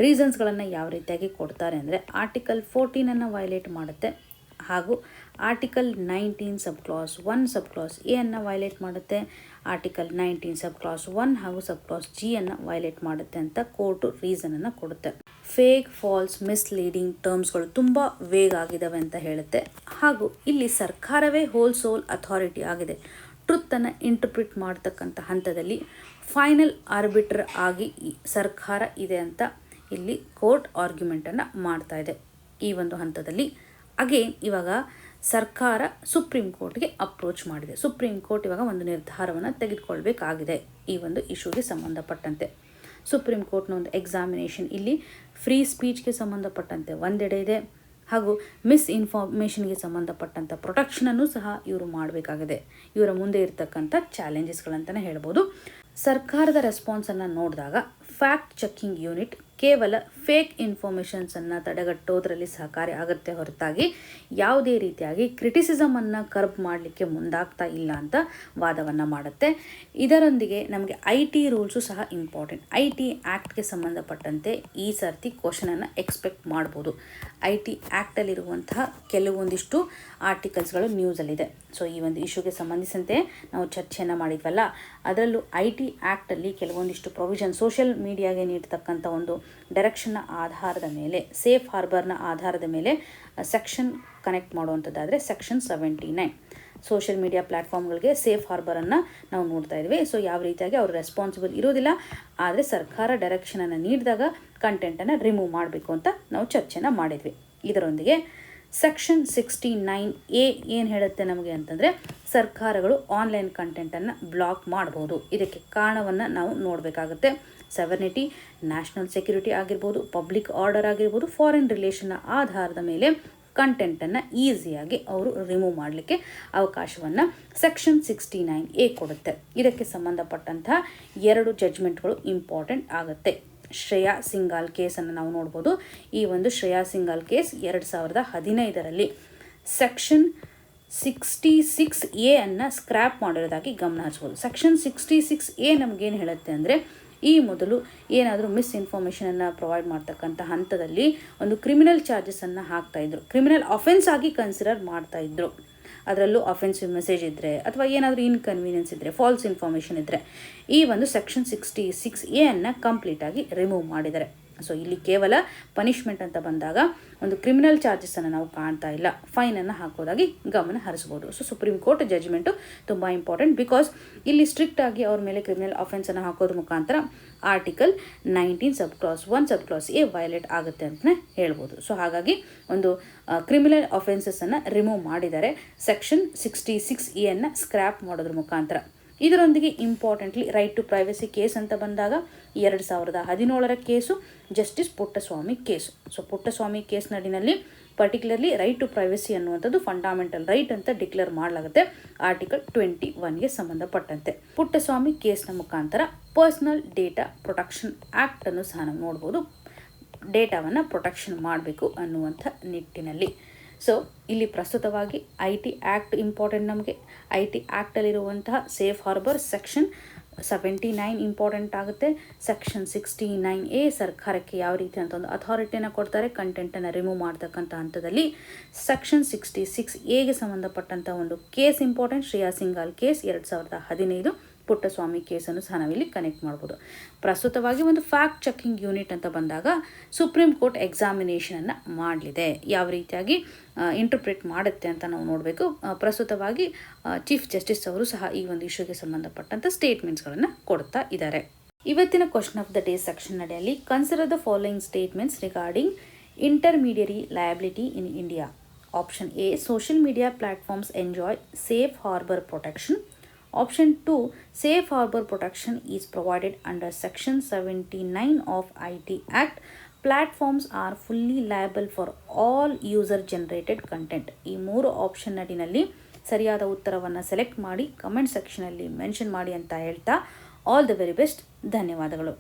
ರೀಸನ್ಸ್ಗಳನ್ನು ಯಾವ ರೀತಿಯಾಗಿ ಕೊಡ್ತಾರೆ ಅಂದರೆ ಆರ್ಟಿಕಲ್ 14 ವೈಲೇಟ್ ಮಾಡುತ್ತೆ, ಹಾಗೂ article 19 sub class 1 sub class A ಅನ್ನು ವೈಲೇಟ್ ಮಾಡುತ್ತೆ, ಆರ್ಟಿಕಲ್ 19 ಸಬ್ ಕ್ಲಾಸ್ 1 ಹಾಗೂ ಸಬ್ ಕ್ಲಾಸ್ ಜಿ ಅನ್ನು ವೈಲೇಟ್ ಮಾಡುತ್ತೆ ಅಂತ ಕೋರ್ಟು ರೀಸನನ್ನು ಕೊಡುತ್ತೆ. ಫೇಕ್, ಫಾಲ್ಸ್, ಮಿಸ್ಲೀಡಿಂಗ್ ಟರ್ಮ್ಸ್ಗಳು ತುಂಬ ವೇಗ್ ಆಗಿದ್ದಾವೆ ಅಂತ ಹೇಳುತ್ತೆ. ಹಾಗೂ ಇಲ್ಲಿ ಸರ್ಕಾರವೇ ಹೋಲ್ ಸೋಲ್ ಅಥಾರಿಟಿ ಆಗಿದೆ. ಟ್ರುತ್ತನ್ನು ಇಂಟರ್ಪ್ರಿಟ್ ಮಾಡ್ತಕ್ಕಂಥ ಹಂತದಲ್ಲಿ ಫೈನಲ್ ಆರ್ಬಿಟ್ರ್ ಆಗಿ ಸರ್ಕಾರ ಇದೆ ಅಂತ ಇಲ್ಲಿ ಕೋರ್ಟ್ ಆರ್ಗ್ಯುಮೆಂಟನ್ನು ಮಾಡ್ತಾ ಇದೆ. ಈ ಒಂದು ಹಂತದಲ್ಲಿ ಅಗೇನ್ ಇವಾಗ ಸರ್ಕಾರ ಸುಪ್ರೀಂ ಕೋರ್ಟ್ಗೆ ಅಪ್ರೋಚ್ ಮಾಡಿದೆ. ಸುಪ್ರೀಂ ಕೋರ್ಟ್ ಇವಾಗ ಒಂದು ನಿರ್ಧಾರವನ್ನು ತೆಗೆದುಕೊಳ್ಬೇಕಾಗಿದೆ ಈ ಒಂದು ಇಶ್ಯೂಗೆ ಸಂಬಂಧಪಟ್ಟಂತೆ. ಸುಪ್ರೀಂ ಕೋರ್ಟ್ನ ಒಂದು ಎಕ್ಸಾಮಿನೇಷನ್ ಇಲ್ಲಿ ಫ್ರೀ ಸ್ಪೀಚ್ಗೆ ಸಂಬಂಧಪಟ್ಟಂತೆ ಒಂದೆಡೆ ಇದೆ, ಹಾಗೂ ಮಿಸ್ಇನ್ಫಾರ್ಮೇಷನ್ಗೆ ಸಂಬಂಧಪಟ್ಟಂಥ ಪ್ರೊಟೆಕ್ಷನನ್ನು ಸಹ ಇವರು ಮಾಡಬೇಕಾಗಿದೆ. ಇವರ ಮುಂದೆ ಇರತಕ್ಕಂಥ ಚಾಲೆಂಜಸ್ಗಳಂತಲೇ ಹೇಳ್ಬೋದು. ಸರ್ಕಾರದ ರೆಸ್ಪಾನ್ಸನ್ನು ನೋಡಿದಾಗ ಫ್ಯಾಕ್ಟ್ ಚೆಕಿಂಗ್ ಯೂನಿಟ್ ಕೇವಲ ಫೇಕ್ ಇನ್ಫಾರ್ಮೇಷನ್ಸನ್ನು ತಡೆಗಟ್ಟೋದ್ರಲ್ಲಿ ಸಹಕಾರಿ ಆಗುತ್ತೆ ಹೊರತಾಗಿ ಯಾವುದೇ ರೀತಿಯಾಗಿ ಕ್ರಿಟಿಸಿಸಮನ್ನು ಕರ್ಬ್ ಮಾಡಲಿಕ್ಕೆ ಮುಂದಾಗ್ತಾ ಇಲ್ಲ ಅಂತ ವಾದವನ್ನು ಮಾಡುತ್ತೆ. ಇದರೊಂದಿಗೆ ನಮಗೆ IT ರೂಲ್ಸು ಸಹ ಇಂಪಾರ್ಟೆಂಟ್. IT ಆ್ಯಕ್ಟ್ಗೆ ಸಂಬಂಧಪಟ್ಟಂತೆ ಈ ಸರ್ತಿ ಕ್ವಶನನ್ನು ಎಕ್ಸ್ಪೆಕ್ಟ್ ಮಾಡ್ಬೋದು. IT ಆ್ಯಕ್ಟಲ್ಲಿರುವಂತಹ ಕೆಲವೊಂದಿಷ್ಟು ಆರ್ಟಿಕಲ್ಸ್ಗಳು ನ್ಯೂಸಲ್ಲಿದೆ. ಸೊ ಈ ಒಂದು ಇಶ್ಯೂಗೆ ಸಂಬಂಧಿಸಿದಂತೆ ನಾವು ಚರ್ಚೆಯನ್ನು ಮಾಡಿದ್ವಲ್ಲ, ಅದರಲ್ಲೂ IT ಆ್ಯಕ್ಟಲ್ಲಿ ಕೆಲವೊಂದಿಷ್ಟು ಪ್ರೊವಿಷನ್ ಸೋಷಿಯಲ್ ಮೀಡಿಯಾಗೆ ನೀಡ್ತಕ್ಕಂಥ ಒಂದು ಡೈರೆಕ್ಷನ್ನ ಆಧಾರದ ಮೇಲೆ, ಸೇಫ್ ಹಾರ್ಬರ್ನ ಆಧಾರದ ಮೇಲೆ ಸೆಕ್ಷನ್ ಕನೆಕ್ಟ್ ಮಾಡುವಂಥದ್ದಾದರೆ ಸೆಕ್ಷನ್ 79 ಸೋಷಿಯಲ್ ಮೀಡಿಯಾ ಪ್ಲ್ಯಾಟ್ಫಾರ್ಮ್ಗಳಿಗೆ ಸೇಫ್ ಹಾರ್ಬರನ್ನು ನಾವು ನೋಡ್ತಾ ಇದ್ವಿ. ಸೊ ಯಾವ ರೀತಿಯಾಗಿ ಅವರು ರೆಸ್ಪಾನ್ಸಿಬಲ್ ಇರೋದಿಲ್ಲ, ಆದರೆ ಸರ್ಕಾರ ಡೈರೆಕ್ಷನನ್ನು ನೀಡಿದಾಗ ಕಂಟೆಂಟನ್ನು ರಿಮೂವ್ ಮಾಡಬೇಕು ಅಂತ ನಾವು ಚರ್ಚೆನ ಮಾಡಿದ್ವಿ. ಇದರೊಂದಿಗೆ ಸೆಕ್ಷನ್ 69A ಏನು ಹೇಳುತ್ತೆ ನಮಗೆ ಅಂತಂದರೆ, ಸರ್ಕಾರಗಳು ಆನ್ಲೈನ್ ಕಂಟೆಂಟನ್ನು ಬ್ಲಾಕ್ ಮಾಡ್ಬೋದು. ಇದಕ್ಕೆ ಕಾರಣವನ್ನು ನಾವು ನೋಡಬೇಕಾಗುತ್ತೆ. ಸೆವರ್ನಿಟಿ, ನ್ಯಾಷನಲ್ ಸೆಕ್ಯೂರಿಟಿ ಆಗಿರ್ಬೋದು, ಪಬ್ಲಿಕ್ ಆರ್ಡರ್ ಆಗಿರ್ಬೋದು, ಫಾರಿನ್ ರಿಲೇಷನ್ನ ಆಧಾರದ ಮೇಲೆ ಕಂಟೆಂಟನ್ನು ಈಸಿಯಾಗಿ ಅವರು ರಿಮೂವ್ ಮಾಡಲಿಕ್ಕೆ ಅವಕಾಶವನ್ನು ಸೆಕ್ಷನ್ 69A ಕೊಡುತ್ತೆ. ಇದಕ್ಕೆ ಸಂಬಂಧಪಟ್ಟಂತಹ 2 ಜಡ್ಜ್ಮೆಂಟ್ಗಳು ಇಂಪಾರ್ಟೆಂಟ್ ಆಗುತ್ತೆ. ಶ್ರೇಯಾ ಸಿಂಘಾಲ್ ಕೇಸನ್ನು ನಾವು ನೋಡ್ಬೋದು. ಈ ಒಂದು ಶ್ರೇಯಾ ಸಿಂಘಾಲ್ ಕೇಸ್ 2015ರಲ್ಲಿ ಸೆಕ್ಷನ್ 66A ಅನ್ನು ಸ್ಕ್ರ್ಯಾಪ್ ಮಾಡಿರೋದಾಗಿ ಗಮನ ಹರಿಸ್ಬೋದು. ಸೆಕ್ಷನ್ 66A ನಮಗೇನು ಹೇಳುತ್ತೆ ಅಂದರೆ, ಈ ಮೊದಲು ಏನಾದರೂ ಮಿಸ್ಇನ್ಫಾರ್ಮೇಷನನ್ನು ಪ್ರೊವೈಡ್ ಮಾಡ್ತಕ್ಕಂಥ ಹಂತದಲ್ಲಿ ಒಂದು ಕ್ರಿಮಿನಲ್ ಚಾರ್ಜಸನ್ನು ಹಾಕ್ತಾಯಿದ್ರು, ಕ್ರಿಮಿನಲ್ ಅಫೆನ್ಸ್ ಆಗಿ ಕನ್ಸಿಡರ್ ಮಾಡ್ತಾಯಿದ್ರು. ಅದರಲ್ಲೂ ಅಫೆನ್ಸಿವ್ ಮೆಸೇಜ್ ಇದ್ದರೆ ಅಥವಾ ಏನಾದರೂ ಇನ್ಕನ್ವೀನಿಯನ್ಸ್ ಇದ್ದರೆ, ಫಾಲ್ಸ್ ಇನ್ಫಾರ್ಮೇಷನ್ ಇದ್ದರೆ, ಈ ಒಂದು ಸೆಕ್ಷನ್ 66A ಅನ್ನು ಕಂಪ್ಲೀಟಾಗಿ ರಿಮೂವ್ ಮಾಡಿದ್ದಾರೆ. ಸೊ ಇಲ್ಲಿ ಕೇವಲ ಪನಿಷ್ಮೆಂಟ್ ಅಂತ ಬಂದಾಗ ಒಂದು ಕ್ರಿಮಿನಲ್ ಚಾರ್ಜಸನ್ನು ನಾವು ಕಾಣ್ತಾ ಇಲ್ಲ, ಫೈನನ್ನು ಹಾಕೋದಾಗಿ ಗಮನ ಹರಿಸ್ಬೋದು. ಸೊ ಸುಪ್ರೀಂ ಕೋರ್ಟ್ ಜಡ್ಜ್ಮೆಂಟು ತುಂಬ ಇಂಪಾರ್ಟೆಂಟ್, ಬಿಕಾಸ್ ಇಲ್ಲಿ ಸ್ಟ್ರಿಕ್ಟಾಗಿ ಅವ್ರ ಮೇಲೆ ಕ್ರಿಮಿನಲ್ ಅಫೆನ್ಸನ್ನು ಹಾಕೋದ್ರ ಮುಖಾಂತರ article 19 sub class 1 sub class A violate ಆಗುತ್ತೆ ಅಂತಲೇ ಹೇಳ್ಬೋದು. ಸೊ ಹಾಗಾಗಿ ಒಂದು ಕ್ರಿಮಿನಲ್ ಅಫೆನ್ಸಸ್ಸನ್ನು ರಿಮೂವ್ ಮಾಡಿದ್ದಾರೆ, ಸೆಕ್ಷನ್ 66A ಅನ್ನು ಸ್ಕ್ರ್ಯಾಪ್ ಮಾಡೋದ್ರ ಮುಖಾಂತರ. ಇದರೊಂದಿಗೆ importantly right to privacy case ಅಂತ ಬಂದಾಗ 2017ರ case justice Puttaswamy case. So Puttaswamy case ನಡಿನಲ್ಲಿ ಪರ್ಟಿಕ್ಯುಲರ್ಲಿ ರೈಟ್ ಟು ಪ್ರೈವಸಿ ಅನ್ನುವಂಥದ್ದು ಫಂಡಮೆಂಟಲ್ ರೈಟ್ ಅಂತ ಡಿಕ್ಲೇರ್ ಮಾಡಲಾಗುತ್ತೆ ಆರ್ಟಿಕಲ್ 21ಗೆ ಸಂಬಂಧಪಟ್ಟಂತೆ. ಪುಟ್ಟಸ್ವಾಮಿ ಕೇಸ್ನ ಮುಖಾಂತರ ಪರ್ಸನಲ್ ಡೇಟಾ ಪ್ರೊಟೆಕ್ಷನ್ ಆ್ಯಕ್ಟನ್ನು ಸಹ ನಾವು ನೋಡ್ಬೋದು. ಡೇಟಾವನ್ನು ಪ್ರೊಟೆಕ್ಷನ್ ಮಾಡಬೇಕು ಅನ್ನುವಂಥ ನಿಟ್ಟಿನಲ್ಲಿ. ಸೊ ಇಲ್ಲಿ ಪ್ರಸ್ತುತವಾಗಿ IT ಆ್ಯಕ್ಟ್ ಇಂಪಾರ್ಟೆಂಟ್ ನಮಗೆ. IT ಆ್ಯಕ್ಟಲ್ಲಿರುವಂತಹ ಸೇಫ್ ಹಾರ್ಬರ್ ಸೆಕ್ಷನ್ 79 ಇಂಪಾರ್ಟೆಂಟ್ ಆಗುತ್ತೆ. ಸೆಕ್ಷನ್ 69A ಸರ್ಕಾರಕ್ಕೆ ಯಾವ ರೀತಿ ಅಂತ ಒಂದು ಅಥಾರಿಟಿನ ಕೊಡ್ತಾರೆ ಕಂಟೆಂಟನ್ನು ರಿಮೂವ್ ಮಾಡ್ತಕ್ಕಂಥ ಹಂತದಲ್ಲಿ. ಸೆಕ್ಷನ್ 66Aಗೆ ಸಂಬಂಧಪಟ್ಟಂಥ ಒಂದು case important, Shreya Singhal case 2015 Puttaswamy ಕೇಸನ್ನು ಸಹ ನಾವಿಲ್ಲಿ ಕನೆಕ್ಟ್ ಮಾಡ್ಬೋದು. ಪ್ರಸ್ತುತವಾಗಿ ಒಂದು ಫ್ಯಾಕ್ಟ್ ಚೆಕಿಂಗ್ ಯೂನಿಟ್ ಅಂತ ಬಂದಾಗ ಸುಪ್ರೀಂ ಕೋರ್ಟ್ ಎಕ್ಸಾಮಿನೇಷನನ್ನು ಮಾಡಲಿದೆ, ಯಾವ ರೀತಿಯಾಗಿ ಇಂಟರ್ಪ್ರಿಟ್ ಮಾಡುತ್ತೆ ಅಂತ ನಾವು ನೋಡಬೇಕು. ಪ್ರಸ್ತುತವಾಗಿ ಚೀಫ್ ಜಸ್ಟಿಸ್ ಅವರು ಸಹ ಈ ಒಂದು ಇಶ್ಯೂಗೆ ಸಂಬಂಧಪಟ್ಟಂಥ ಸ್ಟೇಟ್ಮೆಂಟ್ಸ್ಗಳನ್ನು ಕೊಡ್ತಾ ಇದ್ದಾರೆ. ಇವತ್ತಿನ question of the day section ನಡೆಯಲ್ಲಿ consider the following statements regarding intermediary liability in India. Option A, social media platforms enjoy safe harbour protection. Option 2, safe harbor protection is provided under Section 79 of IT Act. Platforms are fully liable for all user-generated content. ಈ 3 option ನಡಿನಲ್ಲಿ ಸರಿಯಾದ ಉತ್ತರವನ್ನು select ಮಾಡಿ comment ಸೆಕ್ಷನಲ್ಲಿ mention ಮಾಡಿ ಅಂತ ಹೇಳ್ತಾ all the very best. ಧನ್ಯವಾದಗಳು.